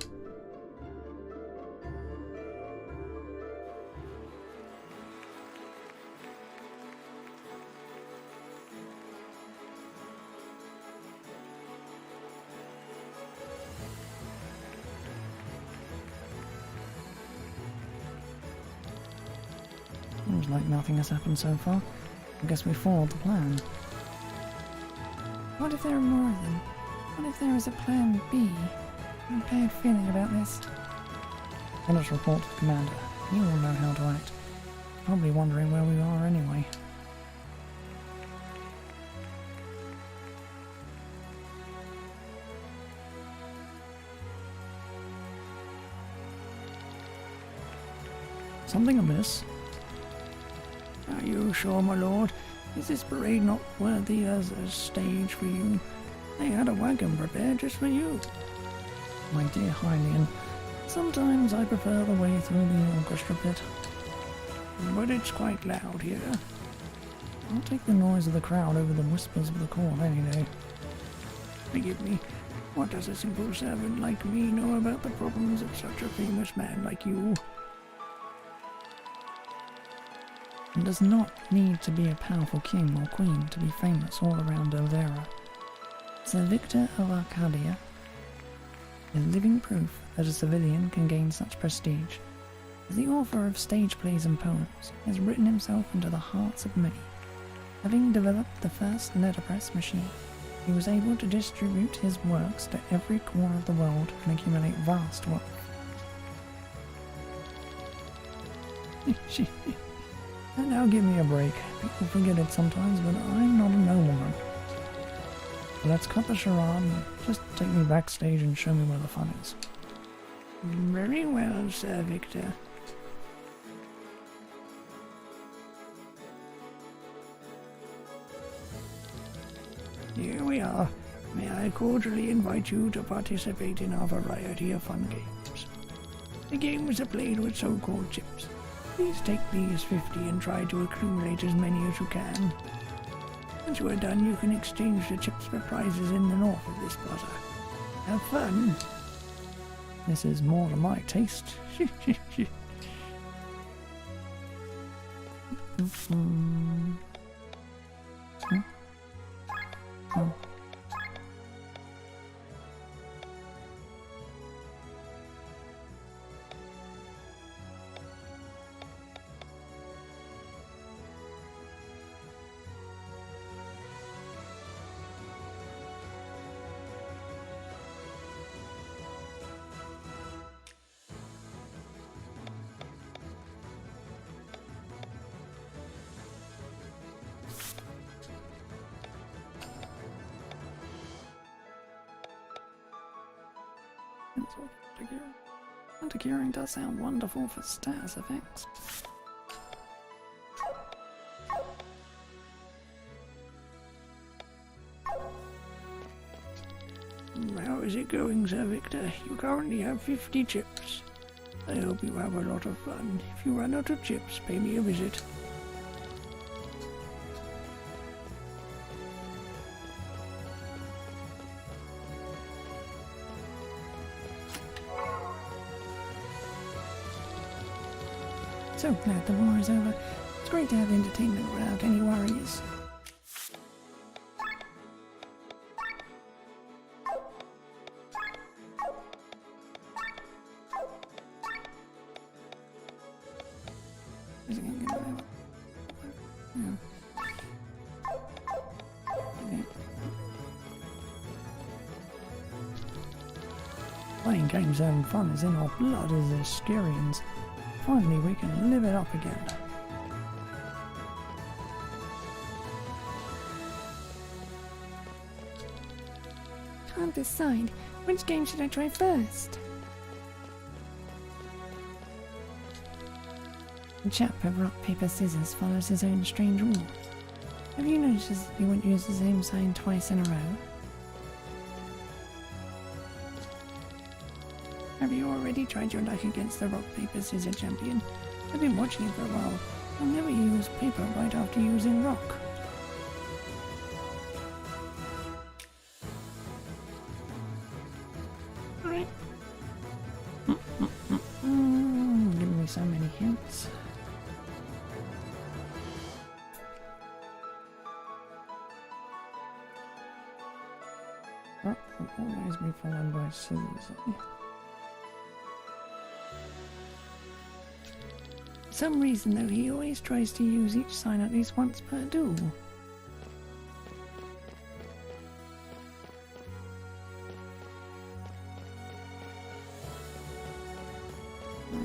Seems like nothing has happened so far. I guess we followed the plan. What if there are more of them? What if there is a plan B? I have a bad feeling about this. Let us report to the commander. He will know how to act. Probably wondering where we are anyway. Something amiss? Are you sure, my lord? Is this parade not worthy as a stage for you? They had a wagon prepared just for you. My dear Hylian, sometimes I prefer the way through the orchestra pit. But it's quite loud here. I'll take the noise of the crowd over the whispers of the court any day. Forgive me, what does a simple servant like me know about the problems of such a famous man like you? It does not need to be a powerful king or queen to be famous all around Elvera. Sir Victor of Arcadia is living proof that a civilian can gain such prestige. As the author of stage plays and poems, he has written himself into the hearts of many. Having developed the first letterpress machine, he was able to distribute his works to every corner of the world and accumulate vast wealth. And now give me a break. People forget it sometimes, but I'm not a nobleman. So let's cut the charade and just take me backstage and show me where the fun is. Very well, Sir Victor. Here we are. May I cordially invite you to participate in our variety of fun games. The games are played with so-called chips. Please take these 50 and try to accumulate as many as you can. Once you are done, you can exchange the chips for prizes in the north of this plaza. Have fun. This is more to my taste. Oh. Counter-curing does sound wonderful for status effects. How is it going, Sir Victor? You currently have 50 chips. I hope you have a lot of fun. If you run out of chips, pay me a visit. So glad the war is over. It's great to have entertainment without any worries. Playing games and fun is in our blood as Ascarians. Finally, we can live it up again. Can't decide. Which game should I try first? The chap at rock, paper, scissors follows his own strange rules. Have you noticed that you won't use the same sign twice in a row? Have you already tried your luck against the rock, paper, scissors champion? I've been watching it for a while. I'll never use paper right after using rock. Alright. Giving me so many hints. Rock will always be followed by scissors. For some reason though, he always tries to use each sign at least once per duel.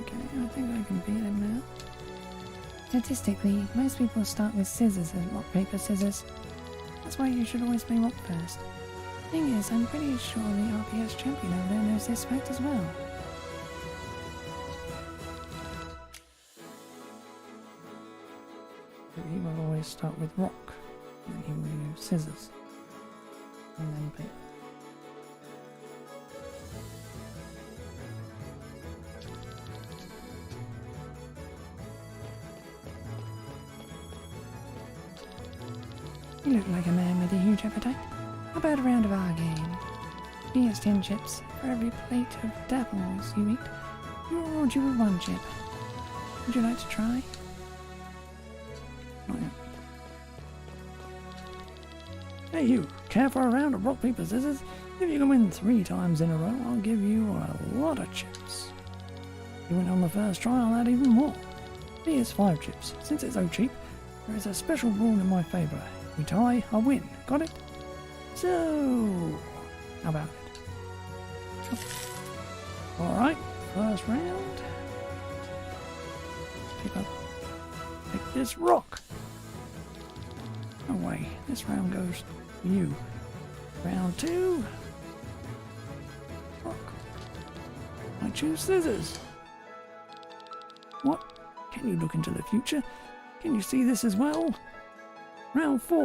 Okay, I think I can beat him now. Statistically, most people start with scissors and rock, paper, scissors. That's why you should always play rock first. Thing is, I'm pretty sure the RPS champion over there knows this fact as well. He will always start with rock, and then he will use scissors, and then paper. You look like a man with a huge appetite. How about a round of our game? He has 10 chips. For every plate of dapples you eat, we'll reward you with 1 chip. Would you like to try? Not yet. Hey you, care for a round of rock, paper, scissors? If you can win 3 times in a row, I'll give you a lot of chips. If you win on the first try, I'll add even more. Here's 5 chips. Since it's so cheap, there is a special rule in my favour. We tie, I win. Got it? So, how about it? Alright, first round. Pick this rock. No way, this round goes to you. Round 2. Rock. I choose scissors. What? Can you look into the future? Can you see this as well? Round 4.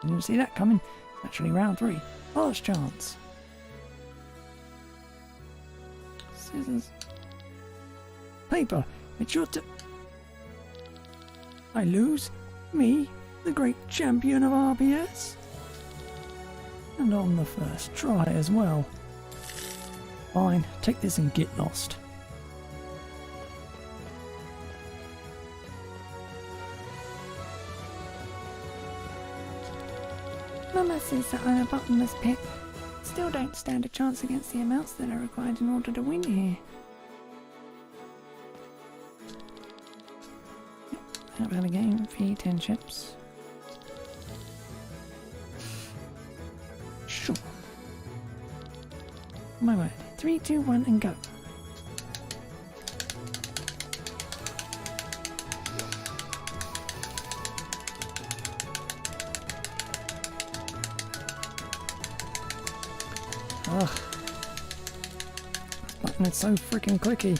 Didn't see that coming. Actually, round 3. Last chance. Scissors. Paper. It's your turn. I lose? Me? The great champion of RPS? And on the first try as well. Fine, take this and get lost. Mama says that I'm a bottomless pit. Still don't stand a chance against the amounts that are required in order to win here. How about a game for you, 10 chips? Sure. My word. 3, 2, 1 and go. Ugh. This button is so freaking clicky.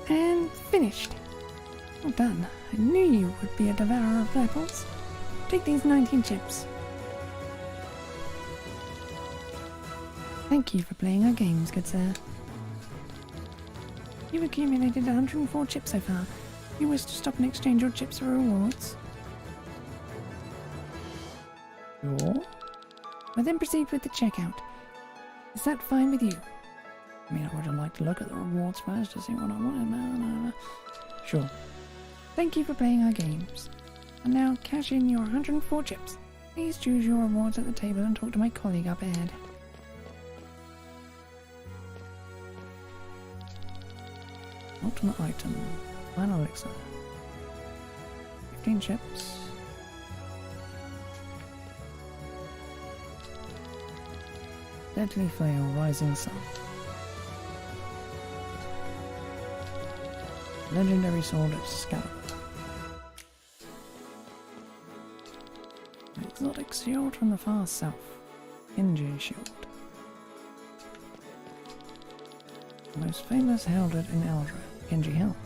And finished. Well done. I knew you would be a devourer of apples. Take these 19 chips. Thank you for playing our games, good sir. You've accumulated 104 chips so far. You wish to stop and exchange your chips for rewards? Sure. Well then proceed with the checkout. Is that fine with you? I mean, I would have liked to look at the rewards first to see what I wanted. No. Sure. Thank you for playing our games. And now cash in your 104 chips. Please choose your rewards at the table and talk to my colleague up ahead. Ultimate item. Final elixir. 15 chips. Deadly flail, rising sun. Legendary sword Excalibur. Exotic shield from the far south. Injury shield. The most famous helmet in Eldra, Genji Helm.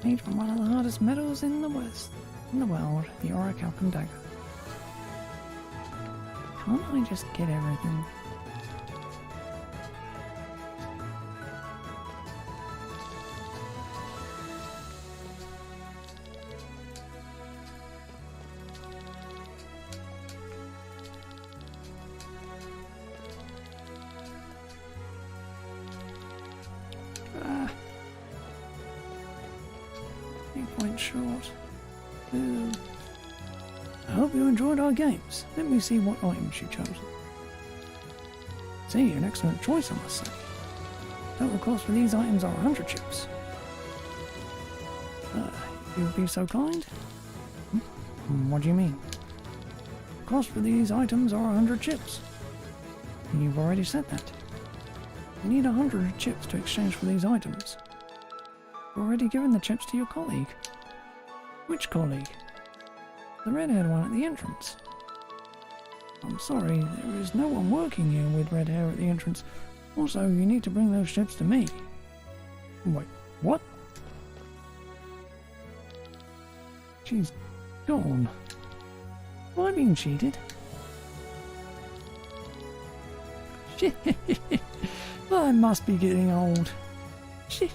Made from one of the hardest metals in the world, the Orichalcum dagger. Can't I just get everything? Point short. I hope you enjoyed our games. Let me see what items you've chosen. See, an excellent choice, I must say. Total cost for these items are 100 chips. If you would be so kind. What do you mean? Cost for these items are 100 chips. You've already said that. You need 100 chips to exchange for these items. You've already given the chips to your colleague. Which colleague? The red-haired one at the entrance. I'm sorry, there is no one working here with red hair at the entrance. Also, you need to bring those chips to me. Wait, what? She's gone. Am I being cheated? Shit. I must be getting old. Shit.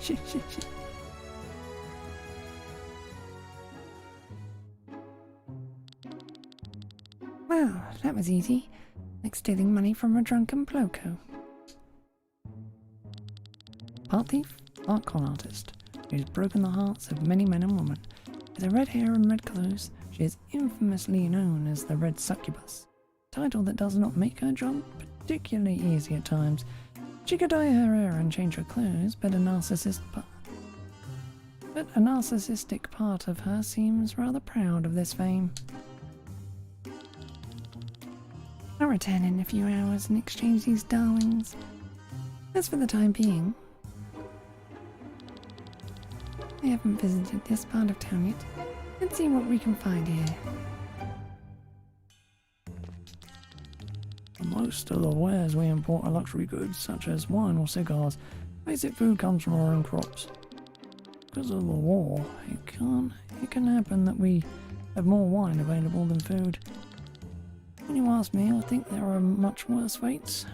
Well, that was easy. Like stealing money from a drunken bloco. Part thief, art con artist, who's broken the hearts of many men and women. With her red hair and red clothes, she is infamously known as the Red Succubus, a title that does not make her job particularly easy at times. She could dye her hair and change her clothes, but a narcissistic part of her seems rather proud of this fame. I'll return in a few hours and exchange these darlings. As for the time being, I haven't visited this part of town yet. Let's see what we can find here. Most of the wares we import are luxury goods, such as wine or cigars. Basic food comes from our own crops. Because of the war, you can't it can happen that we have more wine available than food. When you ask me, I think there are much worse fates.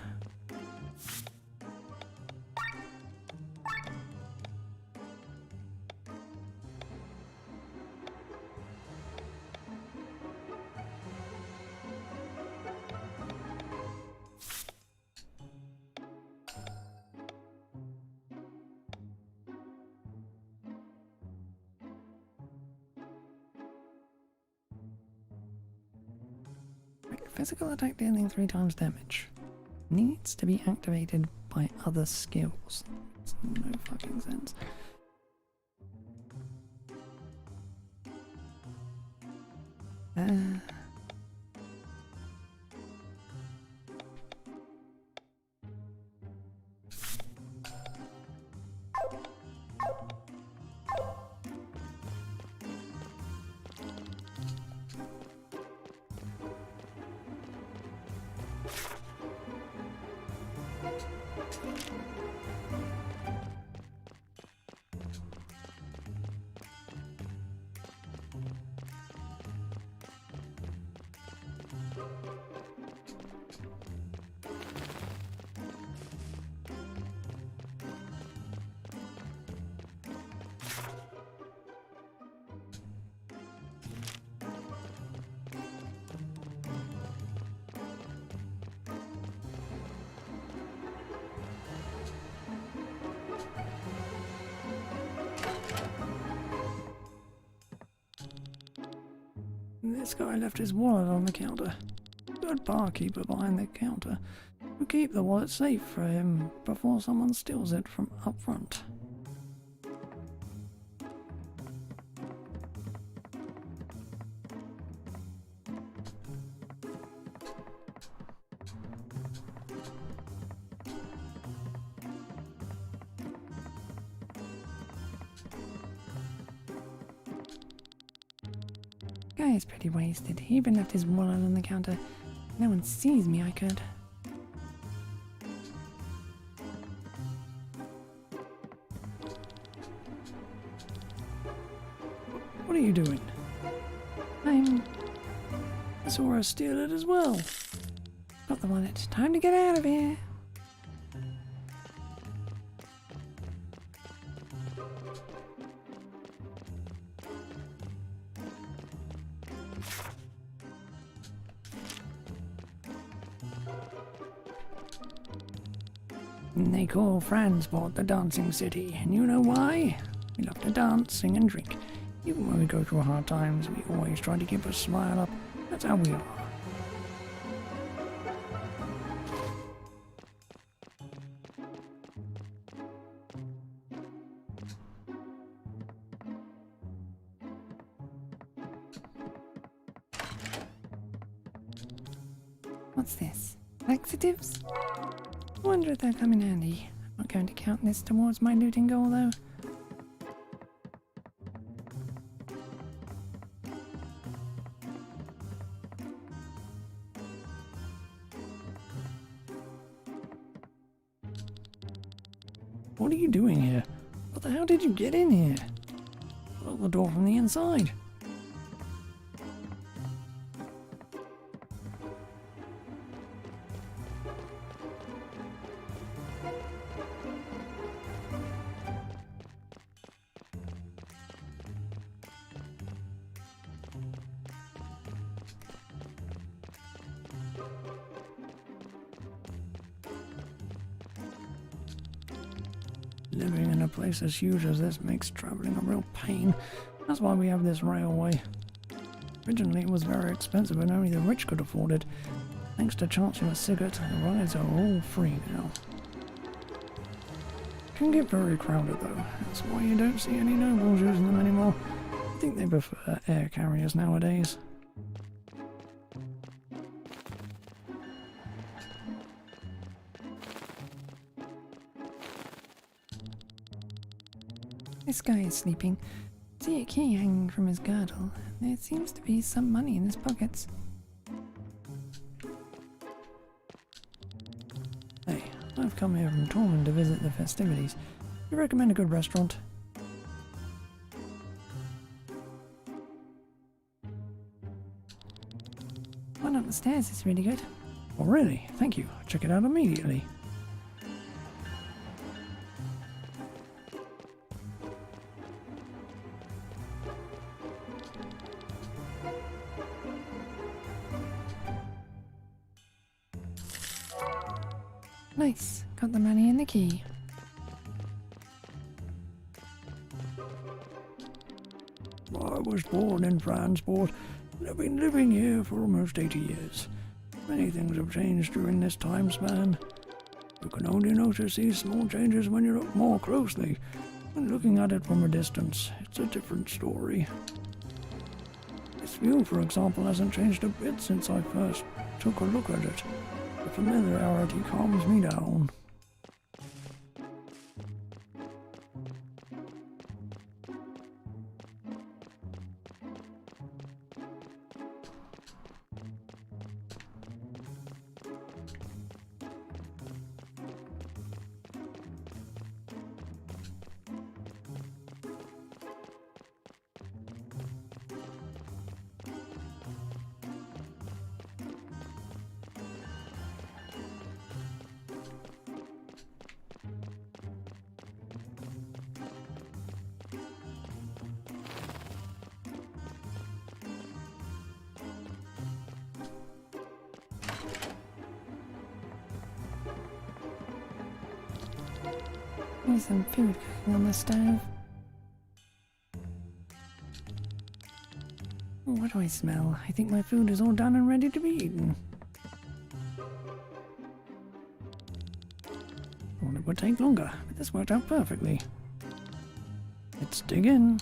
Physical attack dealing 3 times damage. Needs to be activated by other skills. Makes no fucking sense. This guy left his wallet on the counter. Good barkeeper behind the counter who keep the wallet safe for him before someone steals it from up front. Guy's pretty wasted. He even left his wallet on the counter. No one sees me, I could. What are you doing? I saw her steal it as well. Got the wallet. Time to get out of here. They call Fransport the dancing city, and you know why? We love to dance, sing and drink. Even when we go through hard times, we always try to keep a smile up. That's how we are. What's this? Laxatives? I wonder if they'll come in handy. I'm not going to count this towards my looting goal, though. What are you doing here? What the hell did you get in here? Lock the door from the inside. Living in a place as huge as this makes travelling a real pain. That's why we have this railway. Originally it was very expensive and only the rich could afford it. Thanks to Chancellor Sigurd, the rides are all free now. Can get very crowded though. That's why you don't see any nobles using them anymore. I think they prefer air carriers nowadays. This guy is sleeping. See a key hanging from his girdle. There seems to be some money in his pockets. Hey, I've come here from Tormund to visit the festivities. You recommend a good restaurant? One up the stairs is really good. Oh really? Thank you. I'll check it out immediately. Nice. Got the money and the key. I was born in Fransport and have been living here for almost 80 years. Many things have changed during this time span. You can only notice these small changes when you look more closely. When looking at it from a distance, it's a different story. This view, for example, hasn't changed a bit since I first took a look at it. The familiarity calms me down. There's some food cooking on the stove. Oh, what do I smell? I think my food is all done and ready to be eaten. Thought it would take longer, but this worked out perfectly. Let's dig in.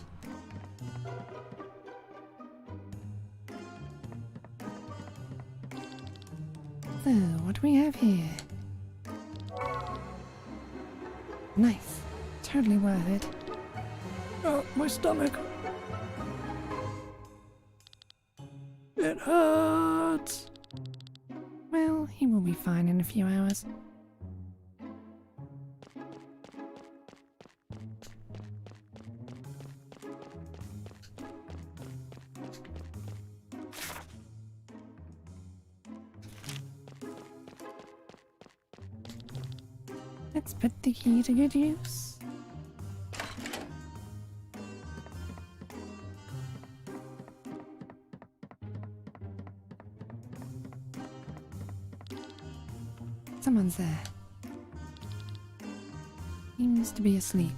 So, what do we have here? Nice. Totally worth it. Oh, my stomach. It hurts. Well, he will be fine in a few hours. Let's put the key to good use. Someone's there. Seems to be asleep.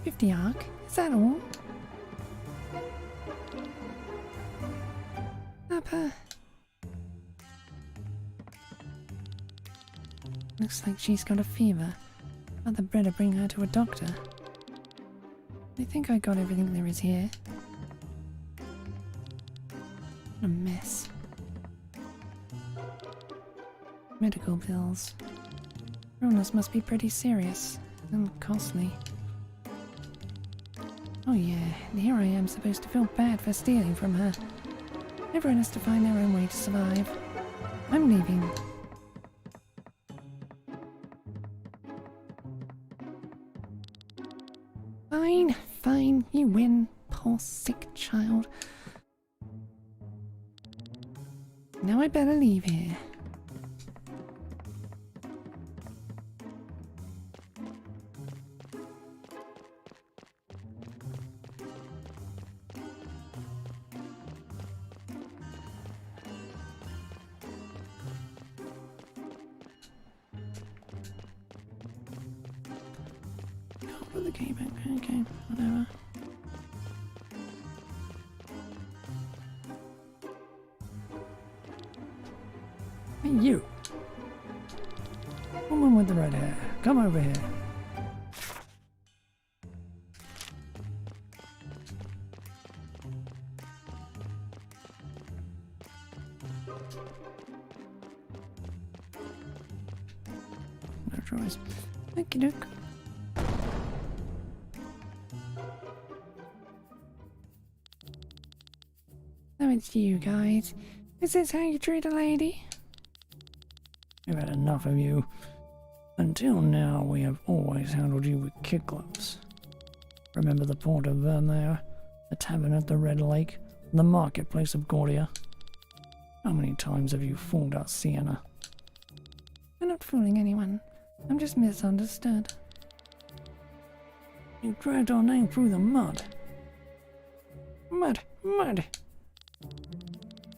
50 arc? Is that all? Papa. Looks like she's got a fever. Mother better bring her to a doctor. I think I got everything there is here. What a mess. Medical bills. Her illness must be pretty serious and costly. Oh yeah, and here I am supposed to feel bad for stealing from her. Everyone has to find their own way to survive. I'm leaving. Fine, fine, you win, poor sick child. Now I better leave here. Put the key back. Okay, whatever. Hey, you! Woman with the red hair, come over here. No choice. Okie doke. So it's you guys. Is this how you treat a lady? We've had enough of you. Until now, we have always handled you with kid gloves. Remember the Port of Vern there? The tavern at the Red Lake? The marketplace of Gordia. How many times have you fooled us, Sienna? I'm not fooling anyone. I'm just misunderstood. You dragged our name through the mud. Mud!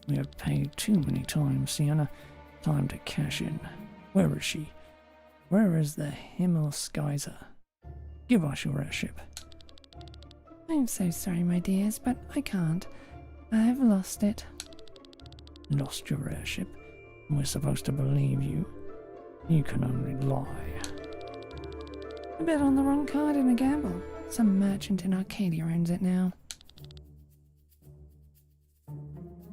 We have paid too many times, Sienna. Time to cash in. Where is she? Where is the Himmelskaiser? Give us your airship. I'm so sorry, my dears, but I can't. I've lost it. Lost your airship? We're supposed to believe you. You can only lie. I bet on the wrong card in a gamble. Some merchant in Arcadia owns it now.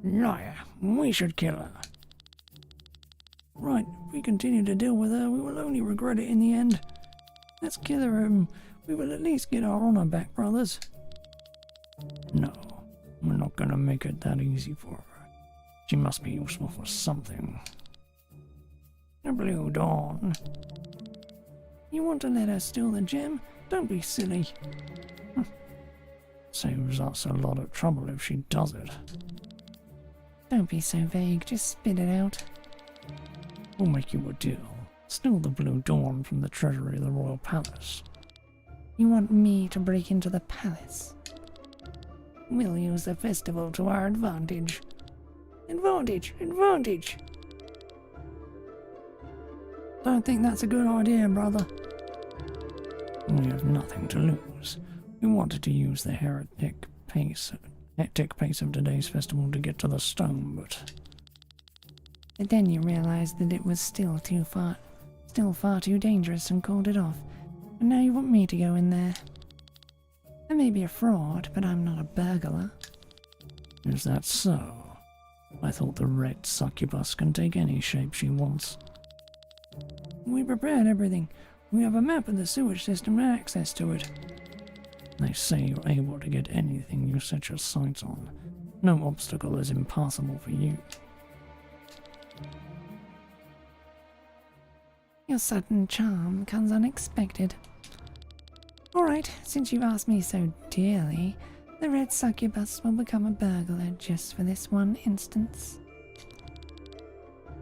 Liar! We should kill her. Right, if we continue to deal with her, we will only regret it in the end. Let's kill her and we will at least get our honor back, brothers. No, we're not gonna make it that easy for her. She must be useful for something. The Blue Dawn. You want to let her steal the gem? Don't be silly. Saves us a lot of trouble if she does it. Don't be so vague, just spit it out. We'll make you a deal. Steal the Blue Dawn from the treasury of the Royal Palace. You want me to break into the palace? We'll use the festival to our advantage. Advantage! Don't think that's a good idea, brother. We have nothing to lose. We wanted to use the hectic pace of today's festival to get to the stone, but then you realized that it was still far too dangerous and called it off. And now you want me to go in there. I may be a fraud, but I'm not a burglar. Is that so? I thought the red succubus can take any shape she wants. We prepared everything. We have a map of the sewage system and access to it. They say you're able to get anything you set your sights on. No obstacle is impossible for you. Your sudden charm comes unexpected. Alright, since you've asked me so dearly, the red succubus will become a burglar just for this one instance.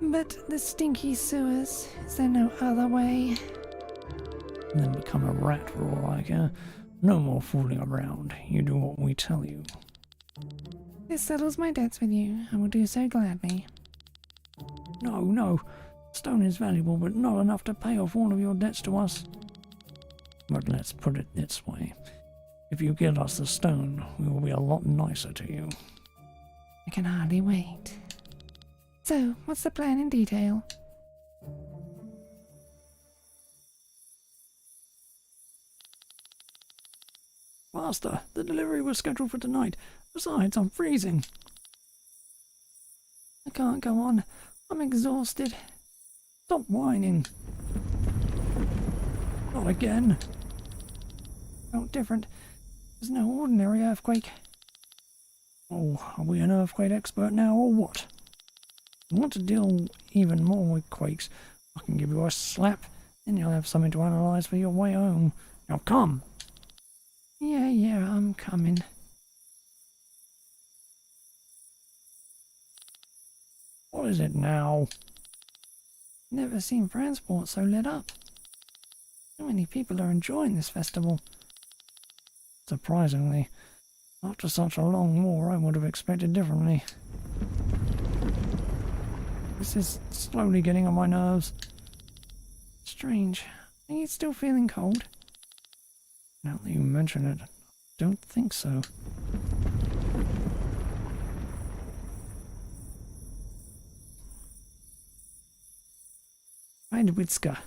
But the stinky sewers, is there no other way? Then become a rat for all I care. No more fooling around. You do what we tell you. This settles my debts with you. I will do so gladly. No. Stone is valuable, but not enough to pay off all of your debts to us. But let's put it this way. If you give us the stone, we will be a lot nicer to you. I can hardly wait. So, what's the plan in detail? Master, the delivery was scheduled for tonight. Besides, I'm freezing. I can't go on. I'm exhausted. Stop whining. Not again. Felt different. There's no ordinary earthquake. Oh, are we an earthquake expert now, or what? You want to deal even more with quakes? I can give you a slap, then you'll have something to analyse for your way home. Now come! Yeah, I'm coming. What is it now? Never seen transport so lit up. So many people are enjoying this festival. Surprisingly, after such a long war, I would have expected differently. This is slowly getting on my nerves. Strange. Are you still feeling cold? Now that you mention it, I don't think so. Heidwitzka.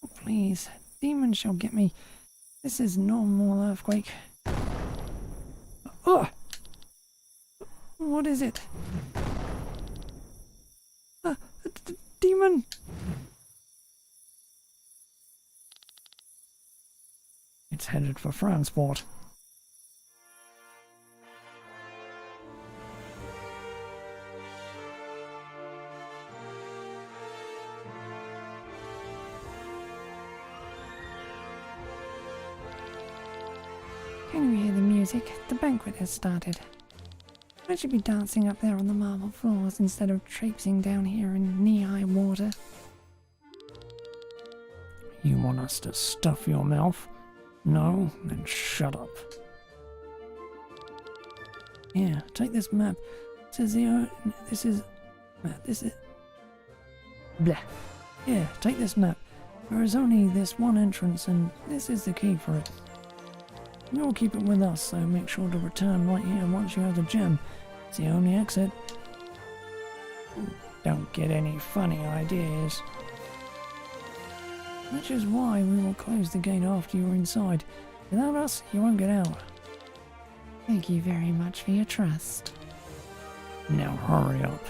Oh, please, demons shall get me. This is no more earthquake. Ugh! What is it? A demon! It's headed for Fransport. Can you hear the music? The banquet has started. I should be dancing up there on the marble floors instead of traipsing down here in knee-high water. You want us to stuff your mouth? No? Then shut up. Here, take this map. This is... Blah. Here, take this map. There is only this one entrance and this is the key for it. We'll keep it with us, so make sure to return right here once you have the gem. It's the only exit. Don't get any funny ideas. Which is why we will close the gate after you're inside. Without us, you won't get out. Thank you very much for your trust. Now hurry up.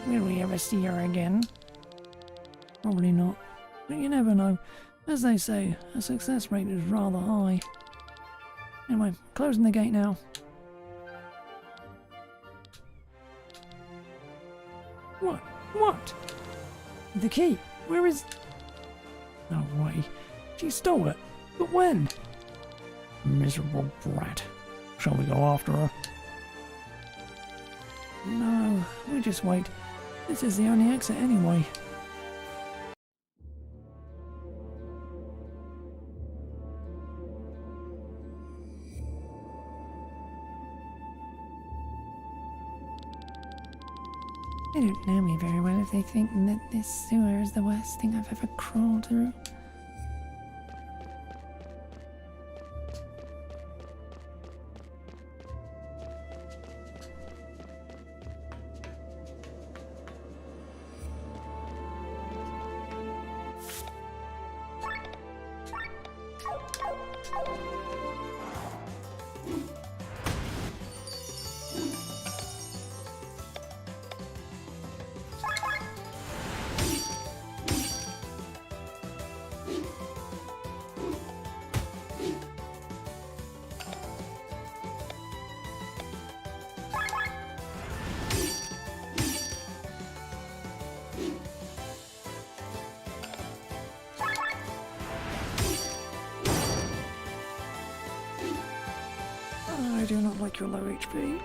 Will we ever see her again? Probably not. But you never know. As they say, a success rate is rather high. Anyway, closing the gate now. What? What? The key? Where is... No way. She stole it. But when? Miserable brat. Shall we go after her? No, we just wait. This is the only exit anyway. They don't know me very well if they think that this sewer is the worst thing I've ever crawled through. I do not like your low HP.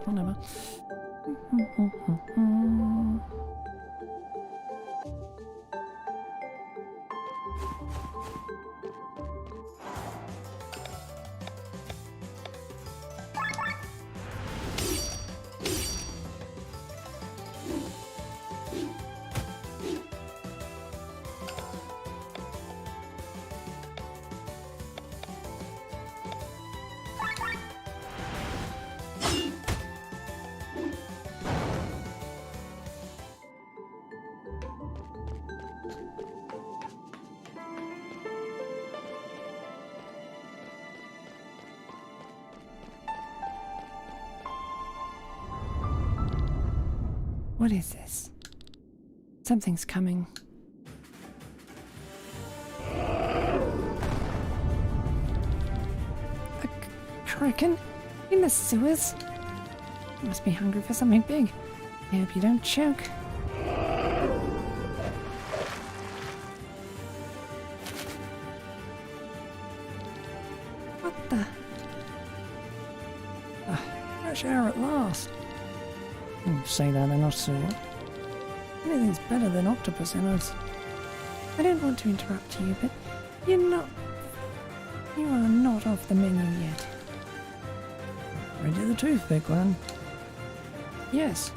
Whatever. What is this? Something's coming. A kraken? In the sewers? You must be hungry for something big. I hope you don't choke. What the? Fresh air at last. Say that in a sewer. Anything's better than octopus innards. I don't want to interrupt you, but you are not off the menu yet. Ready the toothpick, then? Yes.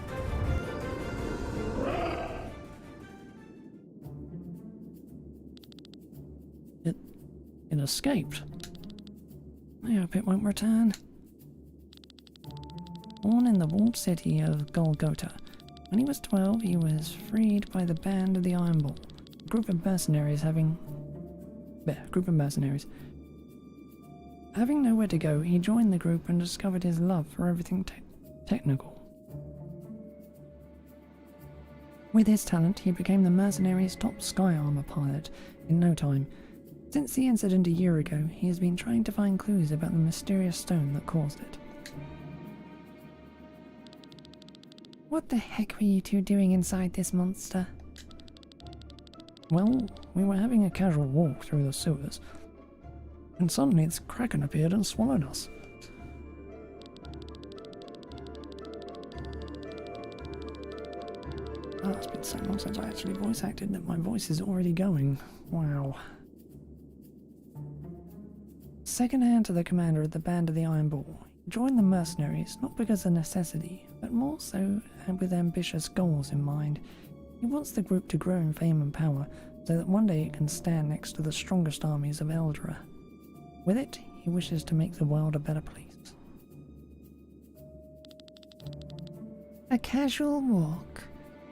It escaped. I hope it won't return. Born in the walled city of Golgotha. When he was 12, he was freed by the Band of the Iron Ball. A group of mercenaries having nowhere to go, he joined the group and discovered his love for everything technical. With his talent, he became the mercenaries' top sky armor pilot in no time. Since the incident a year ago, he has been trying to find clues about the mysterious stone that caused it. What the heck were you two doing inside this monster? Well, we were having a casual walk through the sewers, and suddenly this kraken appeared and swallowed us. Oh, it's been so long since I actually voice acted that my voice is already going. Wow. Second hand to the commander of the Band of the Iron Ball, he joined the mercenaries not because of necessity, but more so with ambitious goals in mind. He wants the group to grow in fame and power, so that one day it can stand next to the strongest armies of Eldra. With it, he wishes to make the world a better place. A casual walk.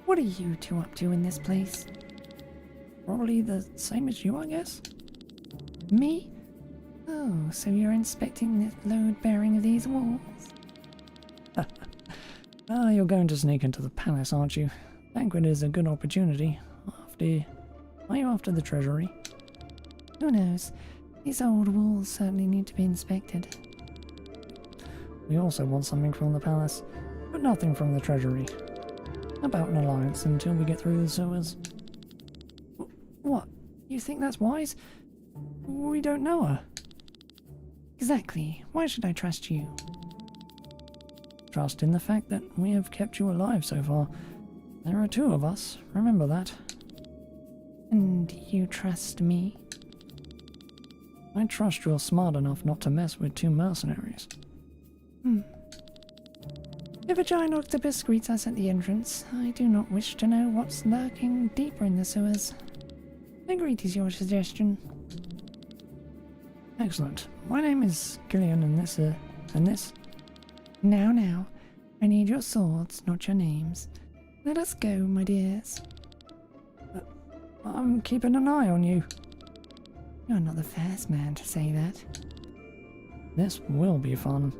What are you two up to in this place? Probably the same as you, I guess? Me? Oh, so you're inspecting the load bearing of these walls? Ah, you're going to sneak into the palace, aren't you? Banquet is a good opportunity. Are you after the treasury? Who knows? These old walls certainly need to be inspected. We also want something from the palace, but nothing from the treasury. How about an alliance until we get through the sewers? What? You think that's wise? We don't know her. Exactly. Why should I trust you? Trust in the fact that we have kept you alive so far. There are two of us, remember that. And you trust me? I trust you're smart enough not to mess with two mercenaries. If a giant octopus greets us at the entrance, I do not wish to know what's lurking deeper in the sewers. Agreed is your suggestion. Excellent. My name is Gillian, and this. Now, I need your swords, not your names. Let us go, my dears. I'm keeping an eye on you. You're not the first man to say that. This will be fun.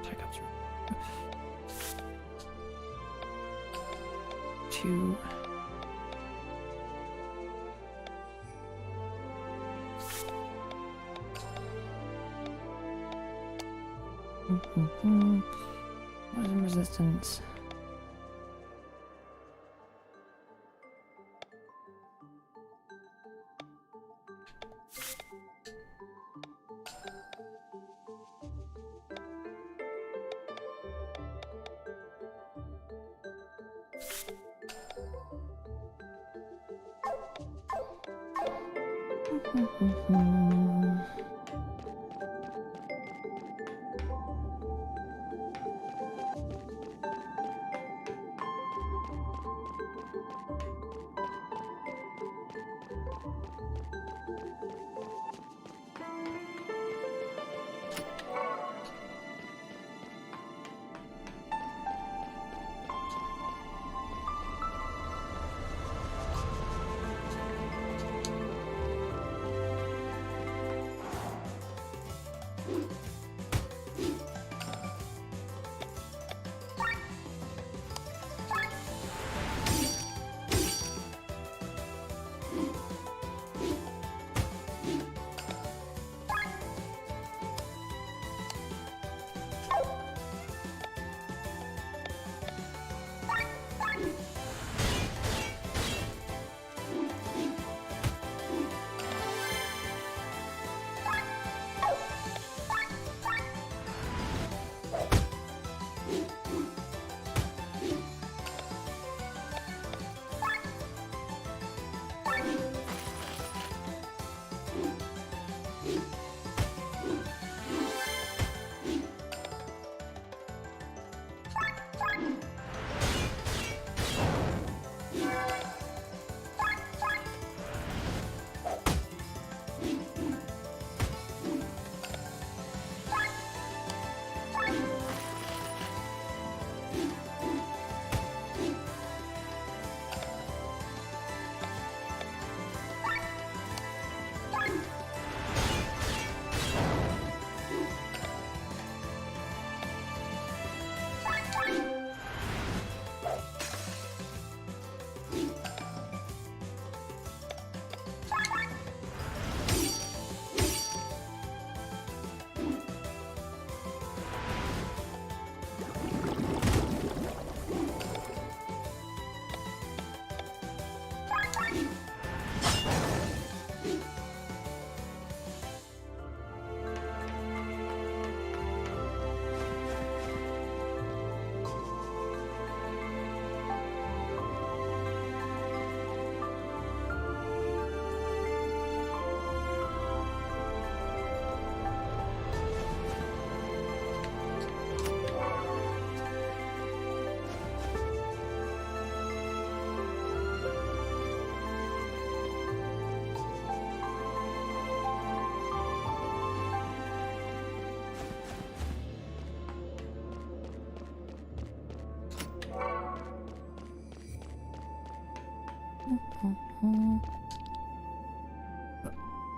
Take up through. Two. Poison resistance.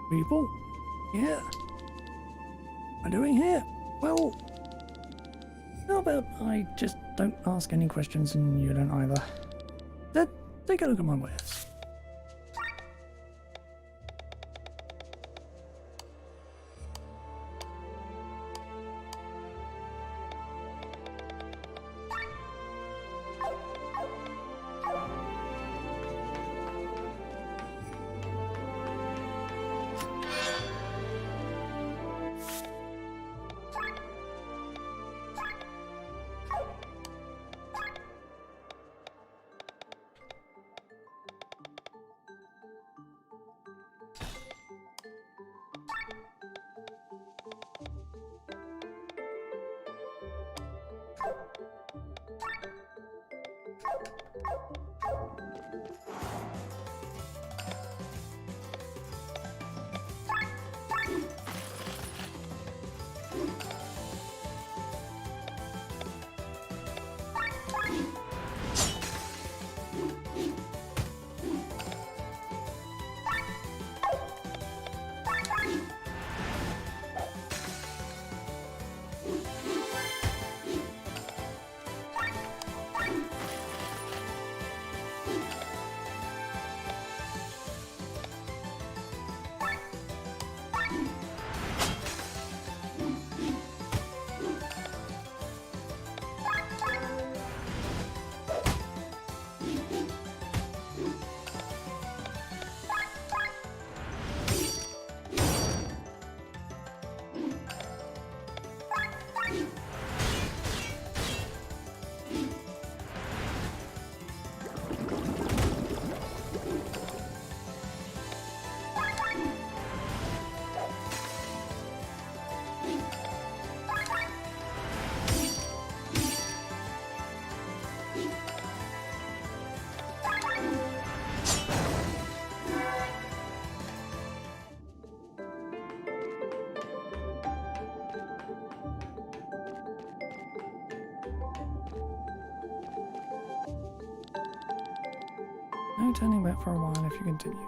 People? Yeah. What am I doing here? Well, how about I just don't ask any questions and you don't either? Take a look at my wares. No turning back for a while if you continue.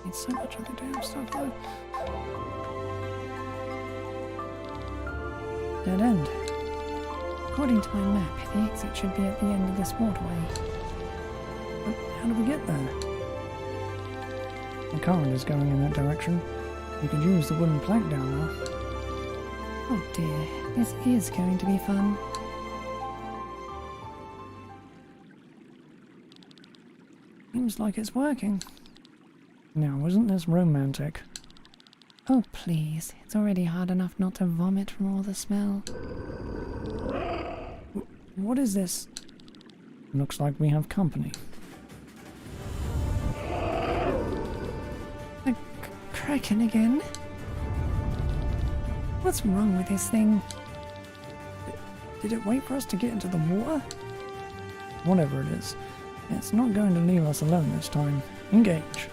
Need so much of the damn stuff though. Dead end. According to my map, the exit should be at the end of this waterway. But how do we get there? The current is going in that direction. You could use the wooden plank down there. Oh dear, this is going to be fun. Seems like it's working. Now, isn't this romantic? Oh please, it's already hard enough not to vomit from all the smell. What is this? Looks like we have company. The Kraken again? What's wrong with this thing? Did it wait for us to get into the water? whatever it is. It's not going to leave us alone this time. Engage.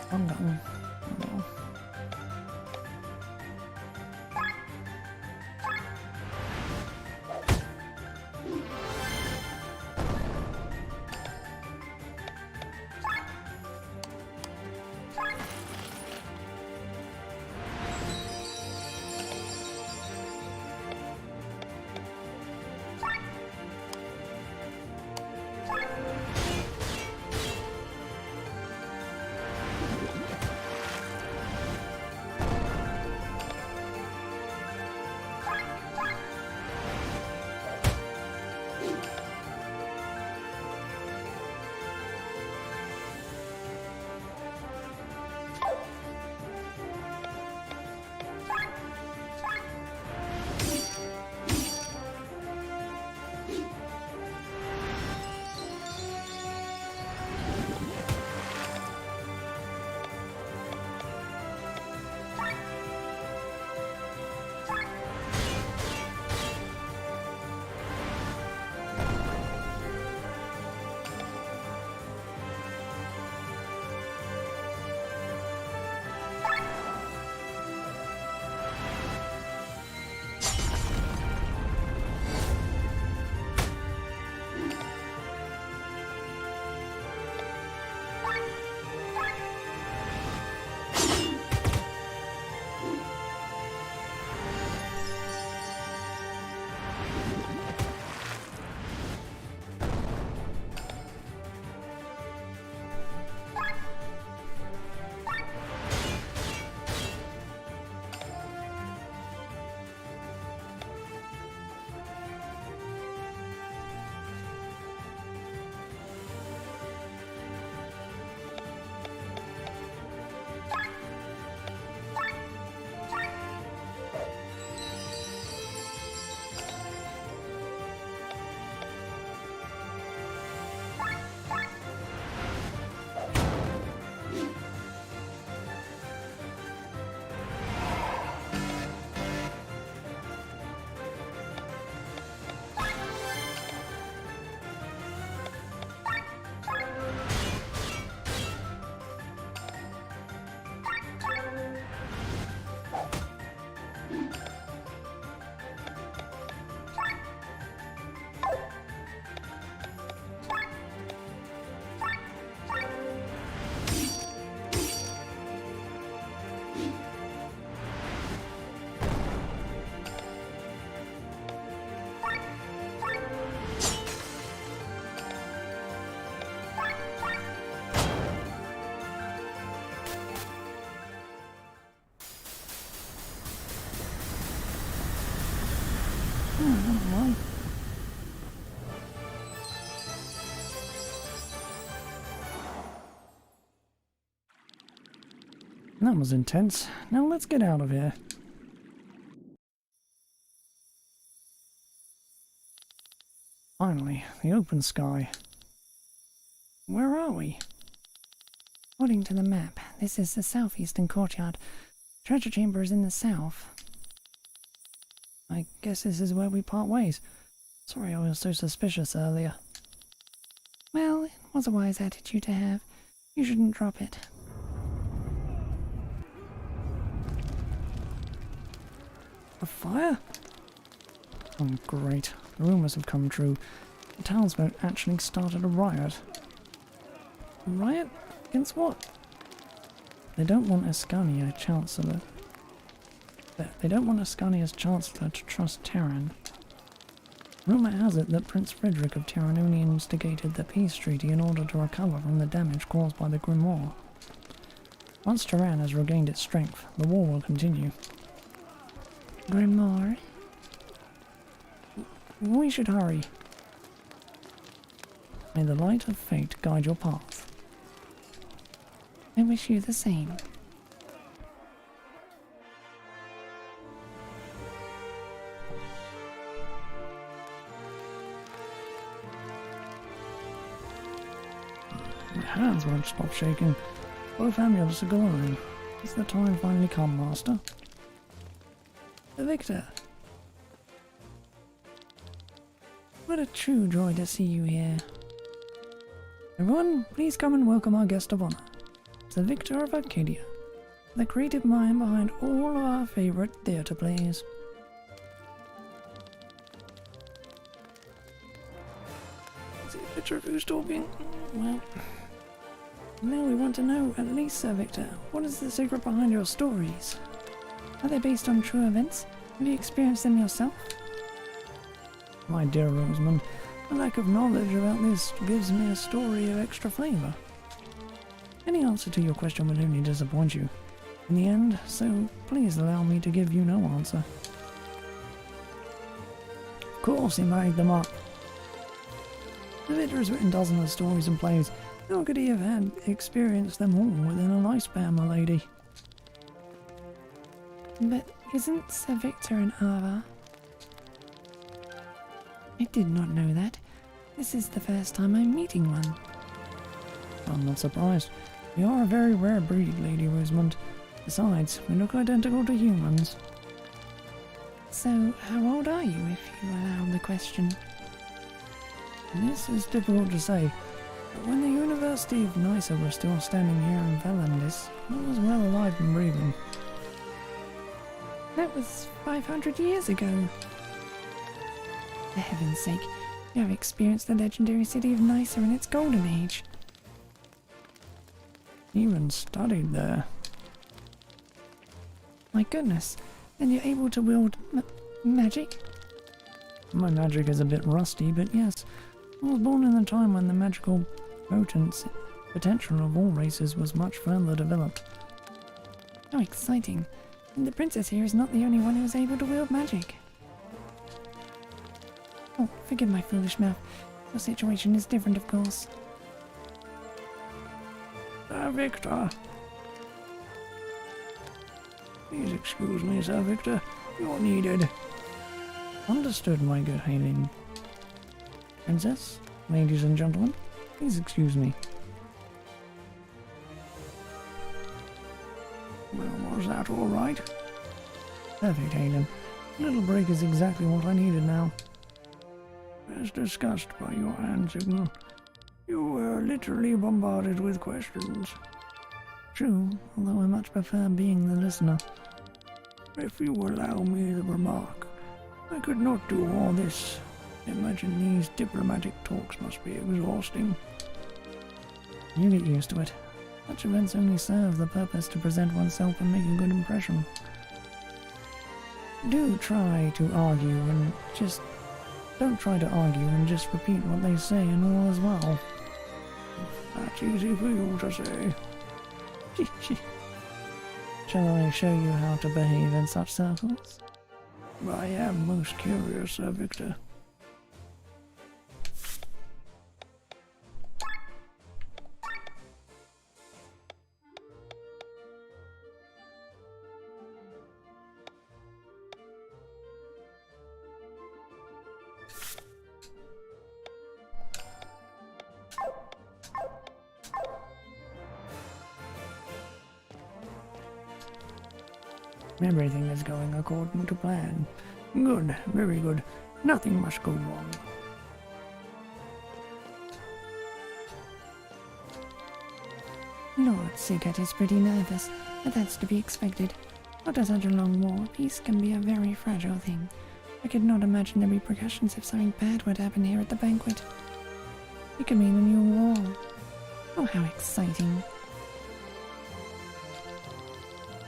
I'm done. Oh. Well, that was intense. Now let's get out of here. Finally, the open sky. Where are we? According to the map, this is the southeastern courtyard. Treasure chamber is in the south. I guess this is where we part ways. Sorry I was so suspicious earlier. Well, it was a wise attitude to have. You shouldn't drop it. A fire? Oh great, the rumours have come true. The townsfolk actually started a riot. A riot? Against what? They don't want Ascania Chancellor. They don't want Ascania's Chancellor to trust Terran. Rumour has it that Prince Frederick of Terran only instigated the peace treaty in order to recover from the damage caused by the Grimoire. Once Terran has regained its strength, the war will continue. Grimoire? We should hurry. May the light of fate guide your path. I wish you the same. My hands won't stop shaking. Both amulets are glowing. Has the time finally come, Master? Victor, What a true joy to see you here. Everyone, please come and welcome our guest of honor, Sir Victor of Arcadia, the creative mind behind all of our favorite theatre plays. is it Victor who's talking? Well, now we want to know, at least, Sir Victor, what is the secret behind your stories? Are they based on true events? Have you experienced them yourself? My dear Rosamond, a lack of knowledge about this gives me a story of extra flavour. Any answer to your question will only disappoint you in the end, so please allow me to give you no answer. Of course he made them up. The Victor has written dozens of stories and plays. How could he have had experienced them all within a lifespan, my lady? But isn't Sir Victor an Ava? I did not know that. This is the first time I'm meeting one. I'm not surprised. You are a very rare breed, Lady Rosamond. Besides, we look identical to humans. So, how old are you, if you allow the question? This is difficult to say, but when the University of Nysa was still standing here in Valandis, I was well alive and breathing. That was 500 years ago. For heaven's sake, you have experienced the legendary city of Nysa in its golden age. Even studied there. My goodness, then you're able to wield magic? My magic is a bit rusty, but yes, I was born in a time when the magical potential of all races was much further developed. How exciting. And the princess here is not the only one who is able to wield magic. Oh, forgive my foolish mouth. Your situation is different, of course. Sir Victor. Please excuse me, Sir Victor. You're needed. Understood, my good Haling. Princess, ladies and gentlemen, please excuse me. Well, was that all right? Perfect, Haling. A little break is exactly what I needed now. As discussed by your hand signal, you were literally bombarded with questions. True, although I much prefer being the listener. If you allow me the remark, I could not do all this. Imagine these diplomatic talks must be exhausting. You get used to it. Such events only serve the purpose to present oneself and make a good impression. Don't try to argue and just repeat what they say and all as well. That's easy for you to say. Shall I show you how to behave in such circles? I am most curious, Sir Victor. Everything is going according to plan. Good, very good. Nothing must go wrong. Lord Sigurd is pretty nervous, but that's to be expected. After such a long war, peace can be a very fragile thing. I could not imagine the repercussions if something bad would happen here at the banquet. It could mean a new war. Oh, how exciting.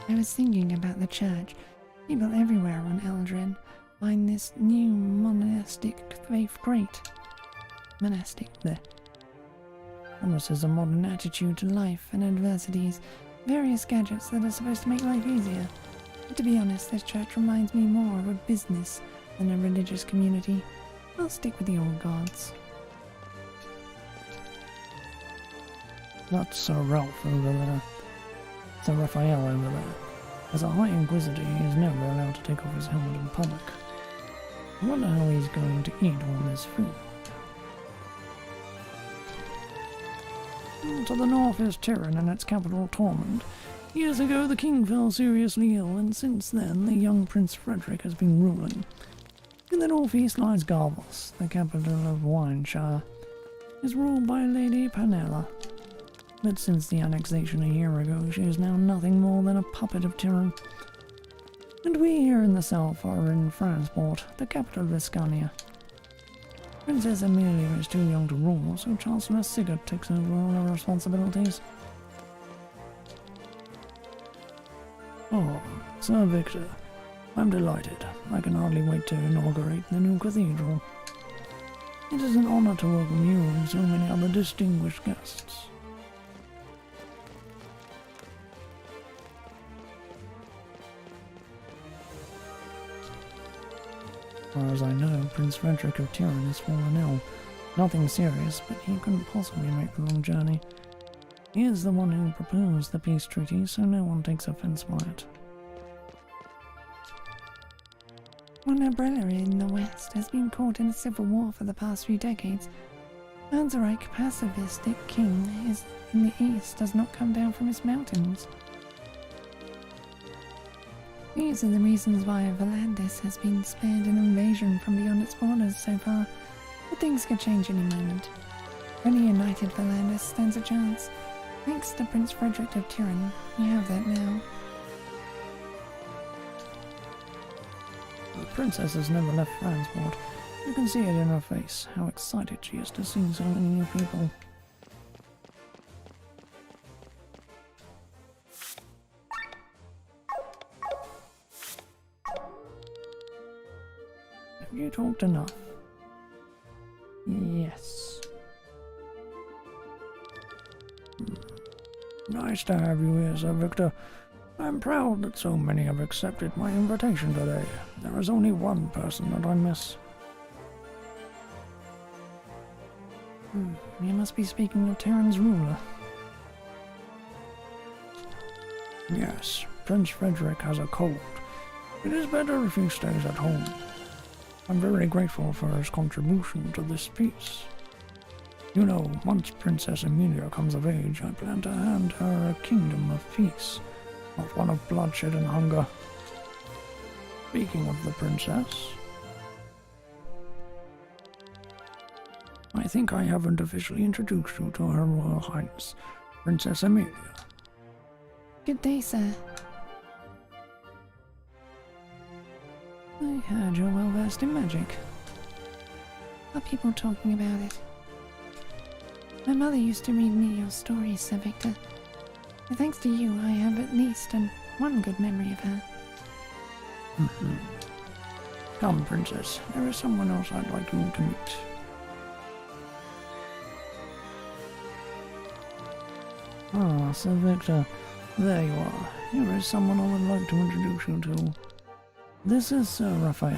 I was thinking about the church. People everywhere on Eldred find this new monastic faith great. Monastic, there. Promises a modern attitude to life and adversities, Various gadgets that are supposed to make life easier. But to be honest, this church reminds me more of a business than a religious community. I'll stick with the old gods. That's Sir Ralph over there. Sir Raphael over there. As a High Inquisitor, he is never allowed to take off his helmet in public. I wonder how he's going to eat all this food. To the north is Tyrann and its capital Tormund. Years ago the king fell seriously ill, and since then the young Prince Frederick has been ruling. In the northeast lies Garvos, the capital of Wineshire. It is ruled by Lady Panella. But since the annexation a year ago, she is now nothing more than a puppet of Tyrann. And we here in the south are in Fransport, the capital of Escania. Princess Amelia is too young to rule, so Chancellor Sigurd takes over all her responsibilities. Oh, Sir Victor, I'm delighted. I can hardly wait to inaugurate the new cathedral. It is an honor to welcome you and so many other distinguished guests. As far as I know, Prince Frederick of Tyrann has fallen ill. Nothing serious, but he couldn't possibly make the long journey. He is the one who proposed the peace treaty, so no one takes offense by it. My brother in the West has been caught in a civil war for the past few decades. Manzarek, pacifistic king, is in the East, does not come down from his mountains. These are the reasons why Volandis has been spared an invasion from beyond its borders so far, but things could change any moment. Only united Volandis stands a chance. Thanks to Prince Frederick of Tyrann, we have that now. The princess has never left Fransport. You can see it in her face, how excited she is to see so many new people. Have you talked enough? Yes. Nice to have you here, Sir Victor. I'm proud that so many have accepted my invitation today. There is only one person that I miss. You must be speaking of Tyrann's ruler. Yes, Prince Frederick has a cold. It is better if he stays at home. I'm very grateful for his contribution to this peace. You know, once Princess Amelia comes of age, I plan to hand her a kingdom of peace, not one of bloodshed and hunger. Speaking of the princess, I think I haven't officially introduced you to Her Royal Highness, Princess Amelia. Good day, sir. I heard you're well versed in magic. Are people talking about it? My mother used to read me your stories, Sir Victor. And thanks to you, I have at least one good memory of her. Come, Princess, there is someone else I'd like you to meet. Ah, Sir Victor, there you are. Here is someone I would like to introduce you to. This is Sir Raphael.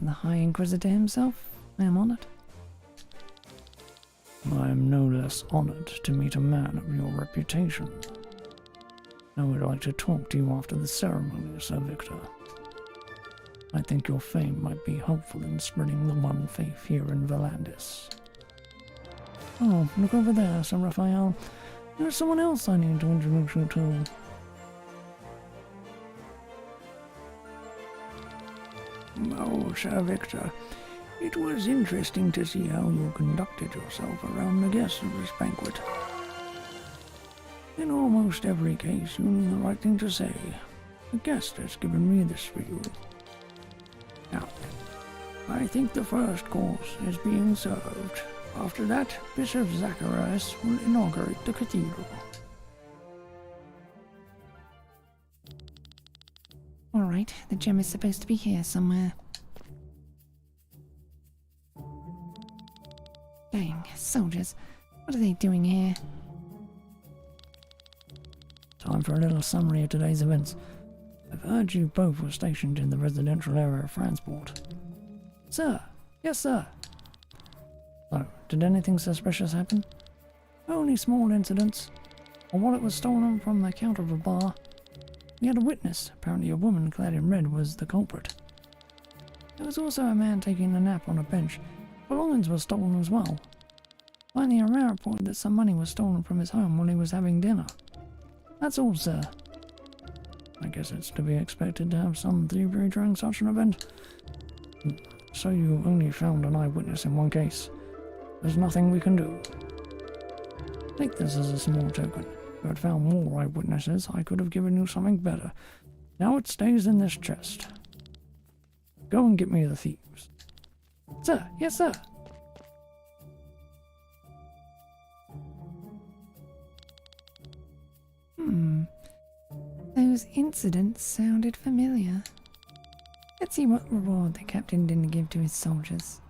The High Inquisitor himself? I am honored. I am no less honored to meet a man of your reputation. I would like to talk to you after the ceremony, Sir Victor. I think your fame might be helpful in spreading the one faith here in Volandis. Oh, look over there, Sir Raphael. There's someone else I need to introduce you to. Oh, Sir Victor, it was interesting to see how you conducted yourself around the guests of this banquet. In almost every case, you knew the right thing to say. The guest has given me this for you. Now, I think the first course is being served. After that, Bishop Zacharias will inaugurate the cathedral. Alright, the gem is supposed to be here somewhere. Dang, soldiers. What are they doing here? Time for a little summary of today's events. I've heard you both were stationed in the residential area of Fransport. Sir! Yes, sir! So, did anything suspicious happen? Only small incidents. Or while it was stolen from the counter of a bar, We had a witness. Apparently a woman clad in red was the culprit. There was also a man taking a nap on a bench. Belongings were stolen as well. Finally, a man reported that some money was stolen from his home when he was having dinner. That's all, sir. I guess it's to be expected to have some thievery during such an event. So you only found an eyewitness in one case. There's nothing we can do. Take this as a small token. If I had found more eyewitnesses, I could have given you something better. Now it stays in this chest. Go and get me the thieves. Sir, yes, sir. Those incidents sounded familiar. Let's see what reward the captain didn't give to his soldiers.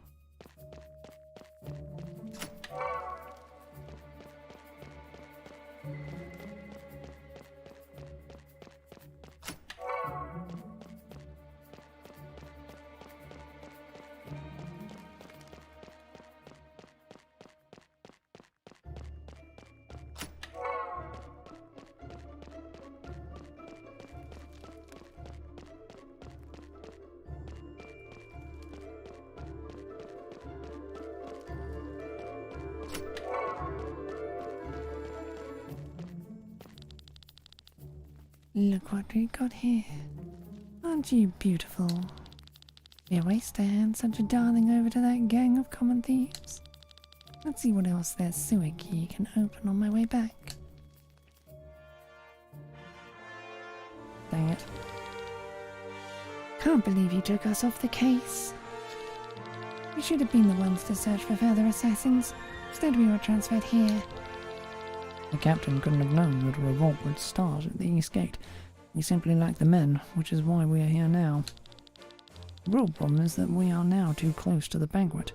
Look what we got here. Aren't you beautiful? Be a waste to hand such a darling over to that gang of common thieves. Let's see what else their sewer key can open on my way back. Dang it. Can't believe you took us off the case. We should have been the ones to search for further assassins. Instead we were transferred here. The captain couldn't have known that a revolt would start at the East Gate. He simply lacked the men, which is why we are here now. The real problem is that we are now too close to the banquet.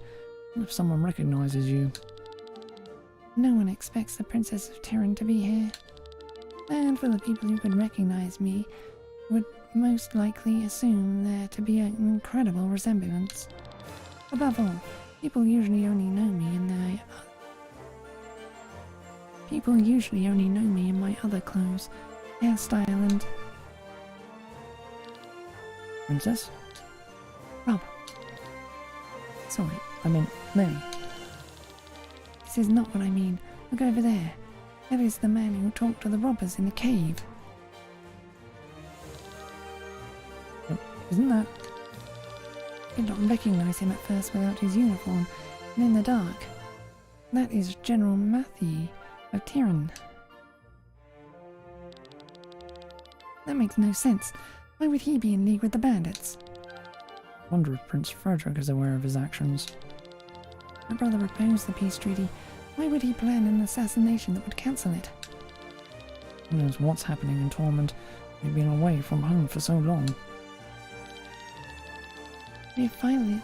What if someone recognizes you? No one expects the Princess of Terran to be here. And for the people who could recognize me, would most likely assume there to be an incredible resemblance. Above all, people usually only know me in my other clothes, hairstyle and... Princess? Rob. Sorry, I meant Lenny. This is not what I mean. Look over there. That is the man who talked to the robbers in the cave. Isn't that... I did not recognize him at first without his uniform, and in the dark. That is General Matthew of Terran. That makes no sense. Why would he be in league with the bandits? I wonder if Prince Frederick is aware of his actions. My brother opposed the peace treaty. Why would he plan an assassination that would cancel it? Who knows what's happening in Torment? We've been away from home for so long. We have finally...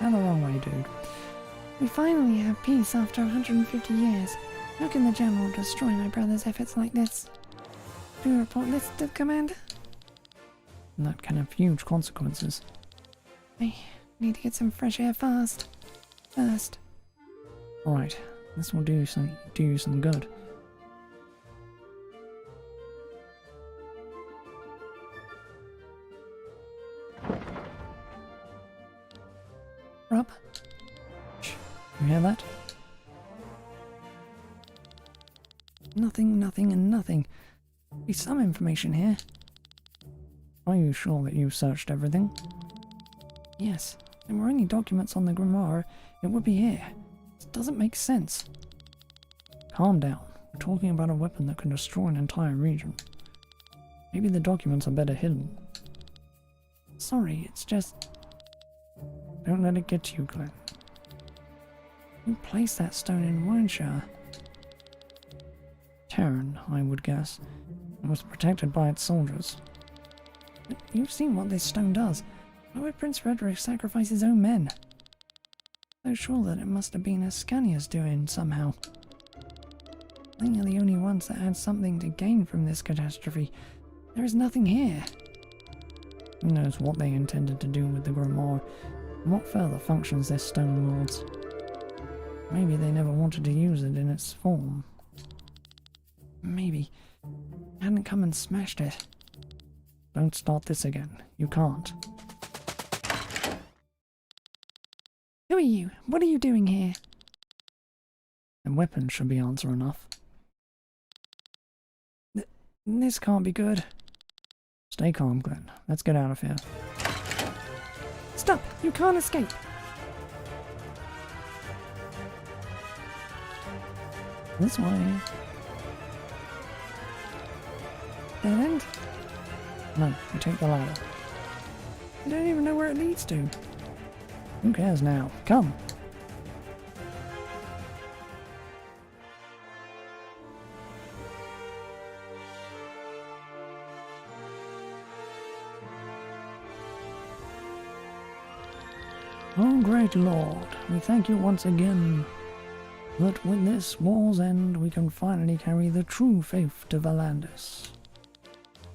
Out the wrong way, dude. We finally have peace after 150 years. How can the General destroy my brother's efforts like this? Do you report this to the Commander? And that can have huge consequences. I need to get some fresh air first. Alright, this will do you some good. Rob? Shh, you hear that? Nothing, and nothing. Be some information here. Are you sure that you've searched everything? Yes. If there were any documents on the grimoire, it would be here. It doesn't make sense. Calm down. We're talking about a weapon that can destroy an entire region. Maybe the documents are better hidden. Sorry, it's just... Don't let it get to you, Glenn. Who placed that stone in Wineshire? Terran, I would guess. It was protected by its soldiers. But you've seen what this stone does. Why would Prince Frederick sacrifice his own men? So sure that it must have been Ascania's doing somehow. I think they're the only ones that had something to gain from this catastrophe. There is nothing here. Who knows what they intended to do with the grimoire, and what further functions their stone lords. Maybe they never wanted to use it in its form. Maybe. Hadn't come and smashed it. Don't start this again. You can't. Who are you? What are you doing here? A weapon should be answer enough. This can't be good. Stay calm, Glenn. Let's get out of here. Stop! You can't escape! This way. Dead end? No, you take the ladder. I don't even know where it leads to. Who cares now? Come! Oh, great Lord, we thank you once again that with this war's end we can finally carry the true faith to Valandis.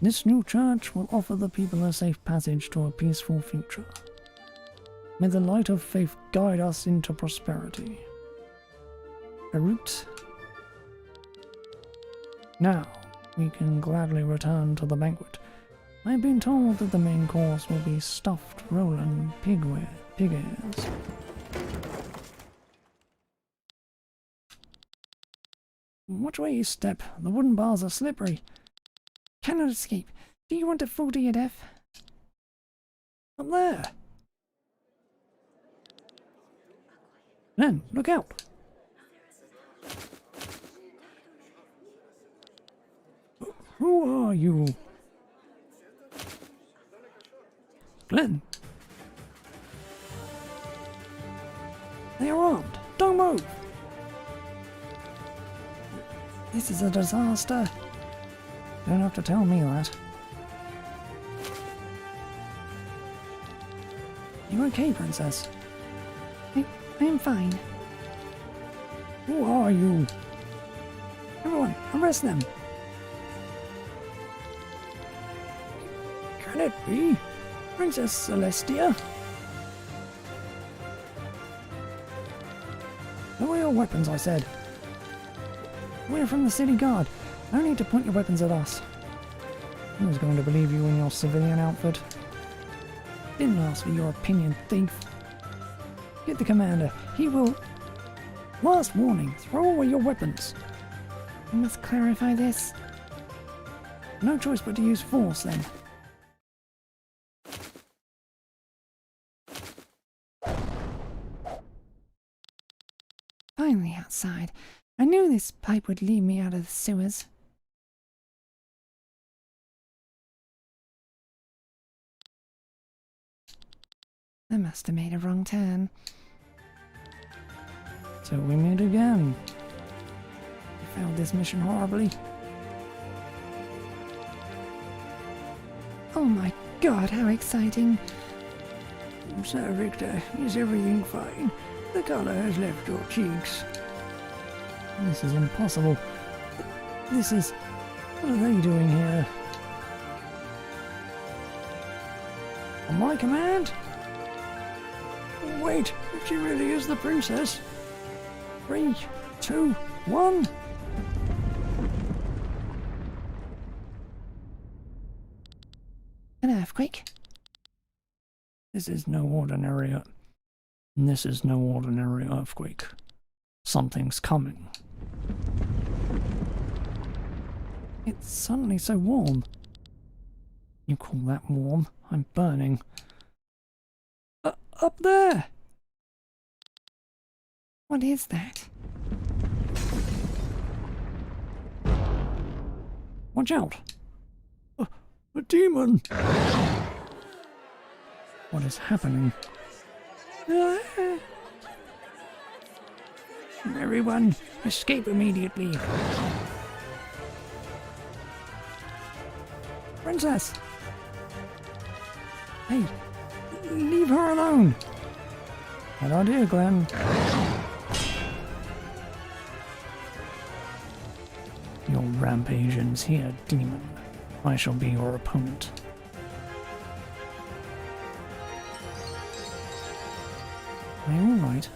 This new church will offer the people a safe passage to a peaceful future. May the light of faith guide us into prosperity. Erut. Now, we can gladly return to the banquet. I have been told that the main course will be stuffed Roland pig ears. Which way you step? The wooden bars are slippery. Cannot escape. Do you want to fall to your death? Up there! Glenn, look out! Who are you? Glenn! They are armed! Don't move! This is a disaster. Don't have to tell me that. You okay, Princess? I am fine. Who are you? Everyone, arrest them! Can it be? Princess Celestia? Lower your weapons, I said. We're from the city guard. No need to point your weapons at us. Who was going to believe you in your civilian outfit? Didn't ask for your opinion, thief. Get the commander. He will... Last warning, throw away your weapons. We must clarify this. No choice but to use force, then. Finally outside. I knew this pipe would lead me out of the sewers. I must have made a wrong turn. So we meet again. I failed this mission horribly. Oh my god, how exciting! Sir Victor, is everything fine? The colour has left your cheeks. This is impossible. This is... What are they doing here? On my command? Wait, if she really is the princess. 3, 2, 1... An earthquake? This is no ordinary earthquake. Something's coming. It's suddenly so warm. You call that warm? I'm burning. Up there! What is that? Watch out! A demon! What is happening? Everyone, escape immediately. Princess! Hey, leave her alone! Bad idea, Glenn. Your rampage ends here, demon. I shall be your opponent. Are you alright?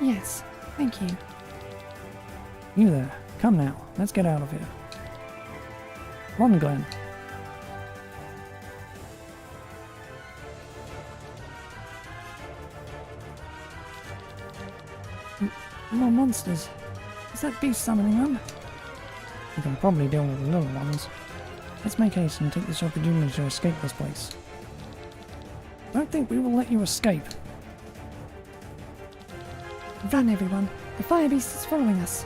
Yes, thank you. You there. Come now. Let's get out of here. Run, Glenn. More monsters. Is that beast summoning them? You can probably deal with the little ones. Let's make haste and take this opportunity to escape this place. I don't think we will let you escape. Run, everyone. The fire beast is following us.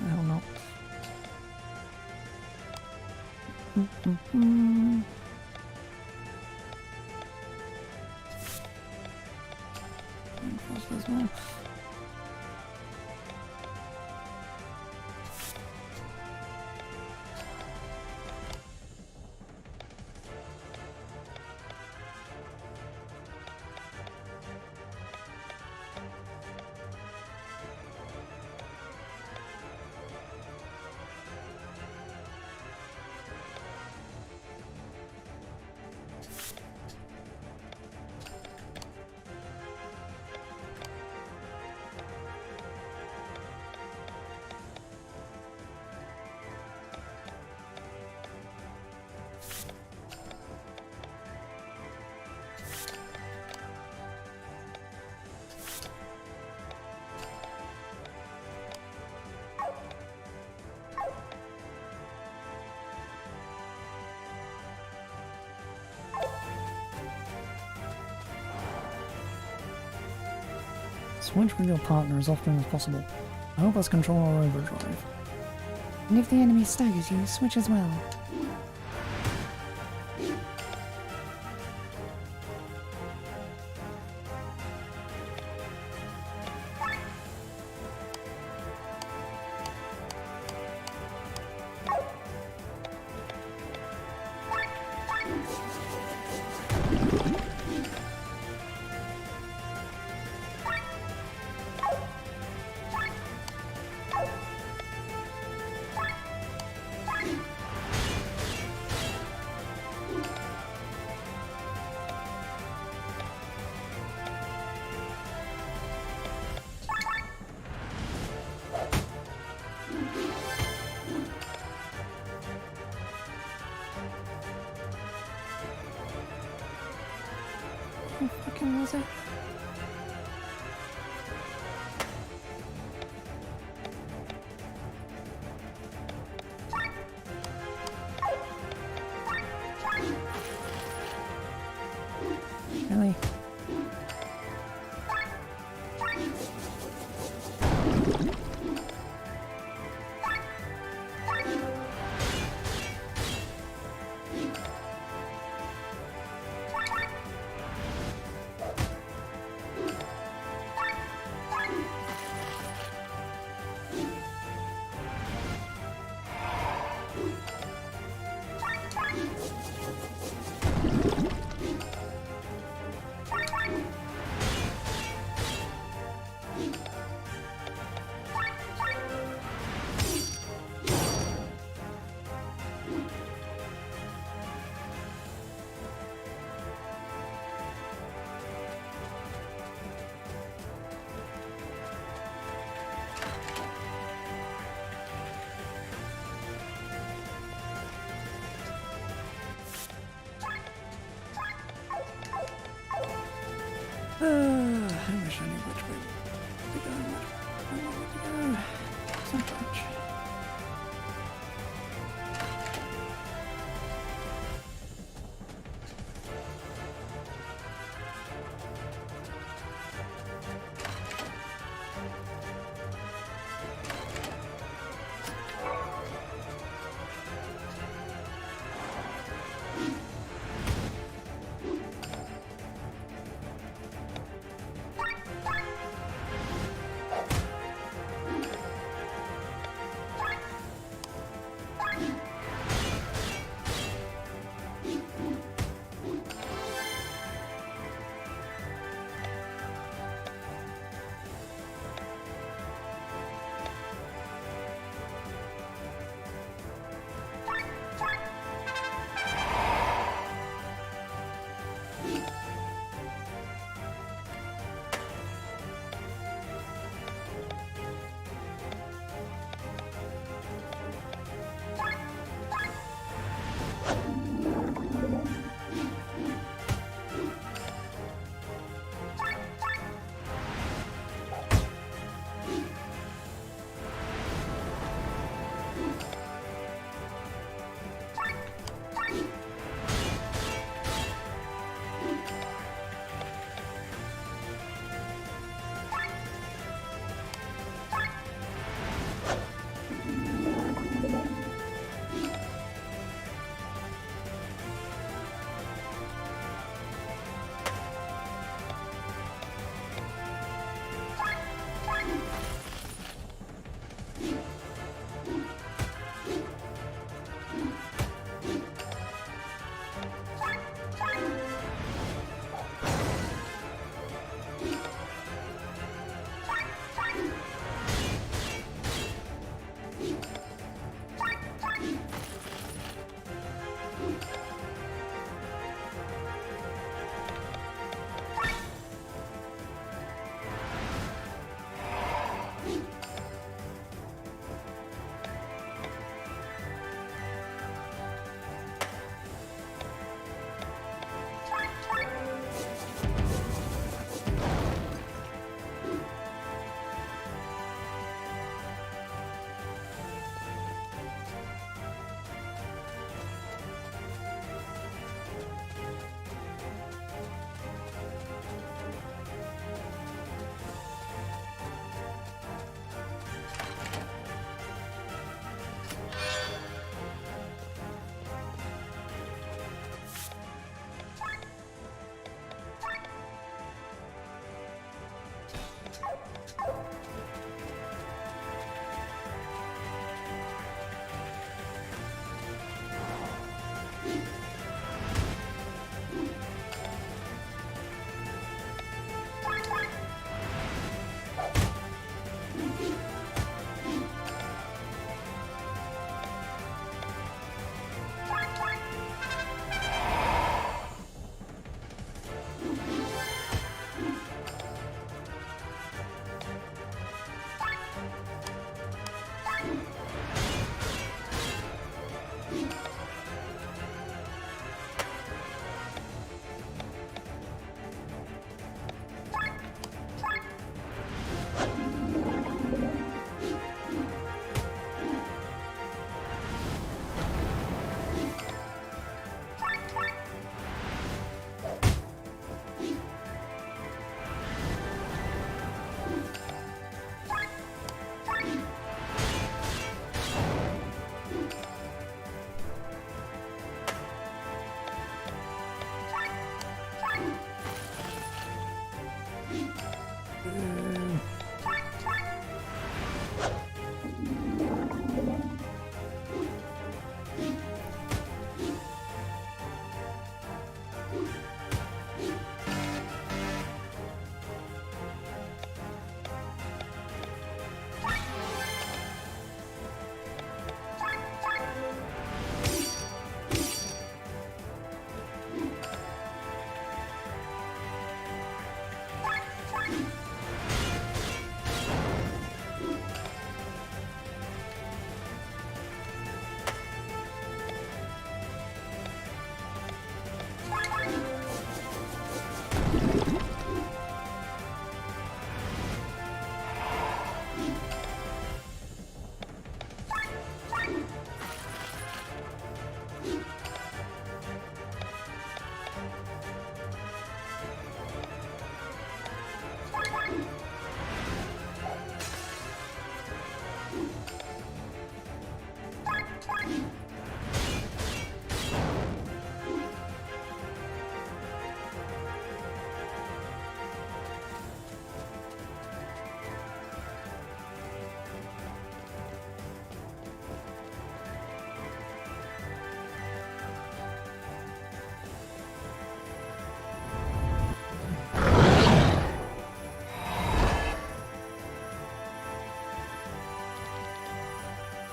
Hell not. There's more. Switch with your partner as often as possible. Help us control our overdrive. And if the enemy staggers you, switch as well. I wish I knew which way to go. I don't know where to go. So much.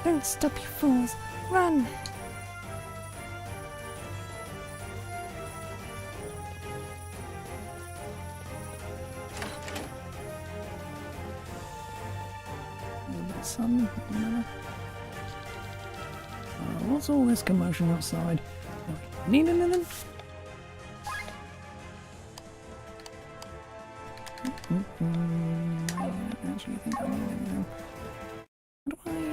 Don't stop, you fools! Run! Sun. What's all this commotion outside? Need anything? I don't actually think I need anything. What do I...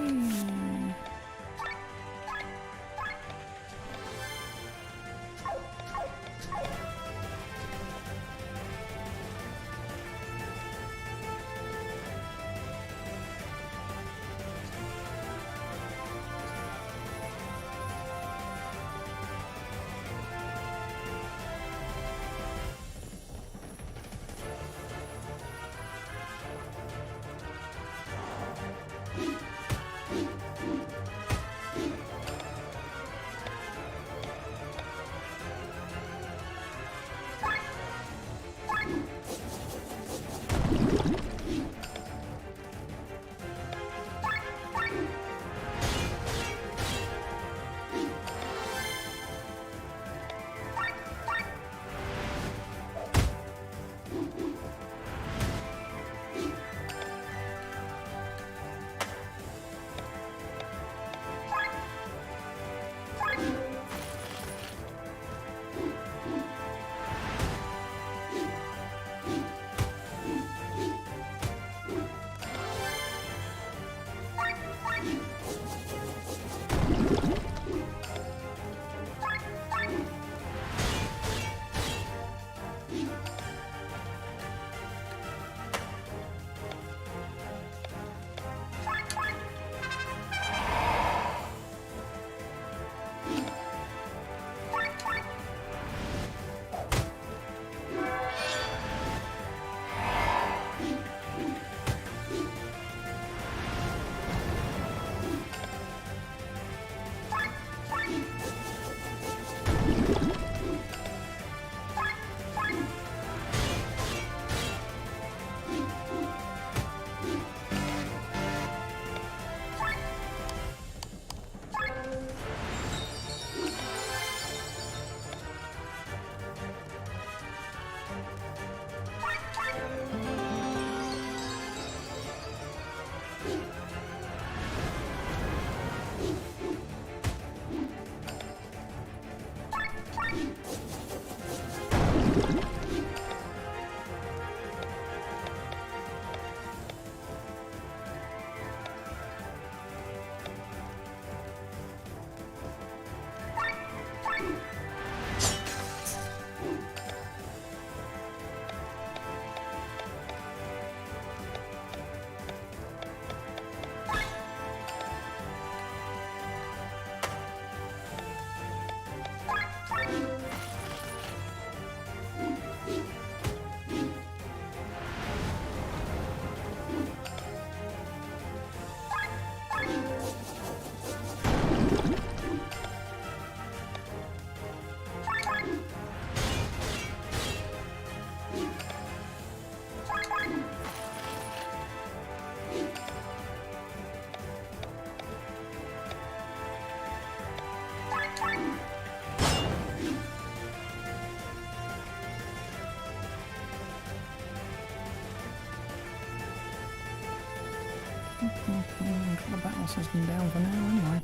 The battle system down for now anyway.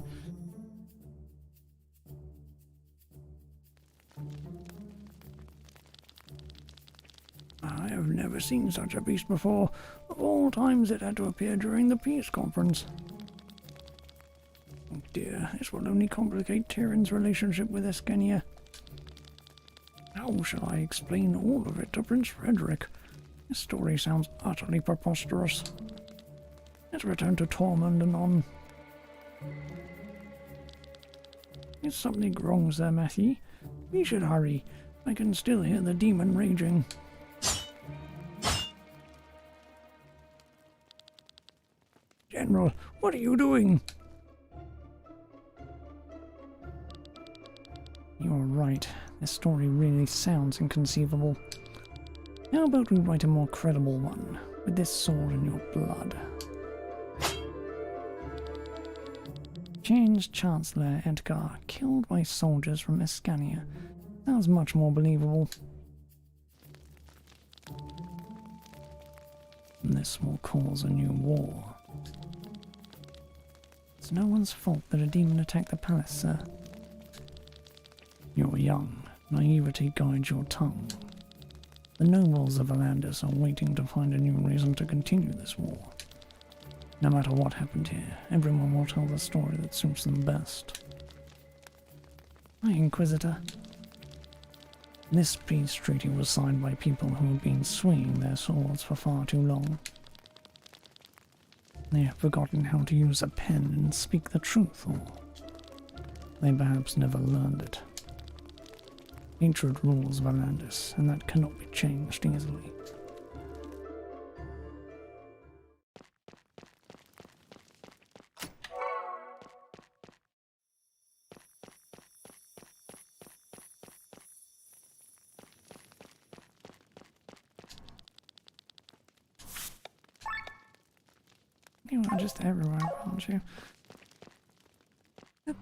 I have never seen such a beast before. Of all times it had to appear during the peace conference. Oh dear, this will only complicate Tyrion's relationship with Escania. How shall I explain all of it to Prince Frederick? This story sounds utterly preposterous. Let's return to Tormund and on. Is something wrong, Sir Matthew? We should hurry. I can still hear the demon raging. General, what are you doing? You're right. This story really sounds inconceivable. How about we write a more credible one, with this sword in your blood? Exchange Chancellor Edgar killed by soldiers from Escania. Sounds much more believable. This will cause a new war. It's no one's fault that a demon attacked the palace, sir. You're young. Naivety guides your tongue. The nobles of Alandis are waiting to find a new reason to continue this war. No matter what happened here, everyone will tell the story that suits them best. Hi, Inquisitor. This peace treaty was signed by people who have been swinging their swords for far too long. They have forgotten how to use a pen and speak the truth, or they perhaps never learned it. Hatred rules Valandis, and that cannot be changed easily. You are just everywhere, aren't you? And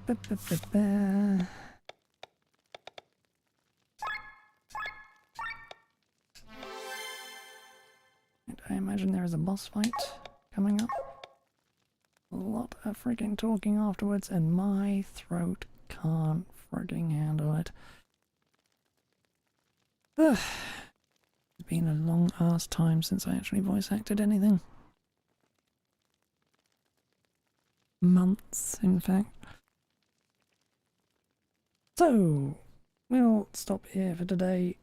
I imagine there is a boss fight coming up. A lot of freaking talking afterwards, and my throat can't freaking handle it. Ugh. It's been a long ass time since I actually voice acted anything. Months, in fact. So, we'll stop here for today.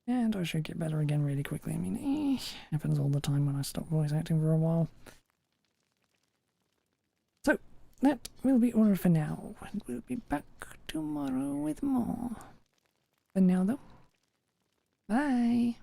And I should get better again really quickly. I mean, happens all the time when I stop voice acting for a while. So, that will be all for now. And we'll be back tomorrow with more. For now, though, bye!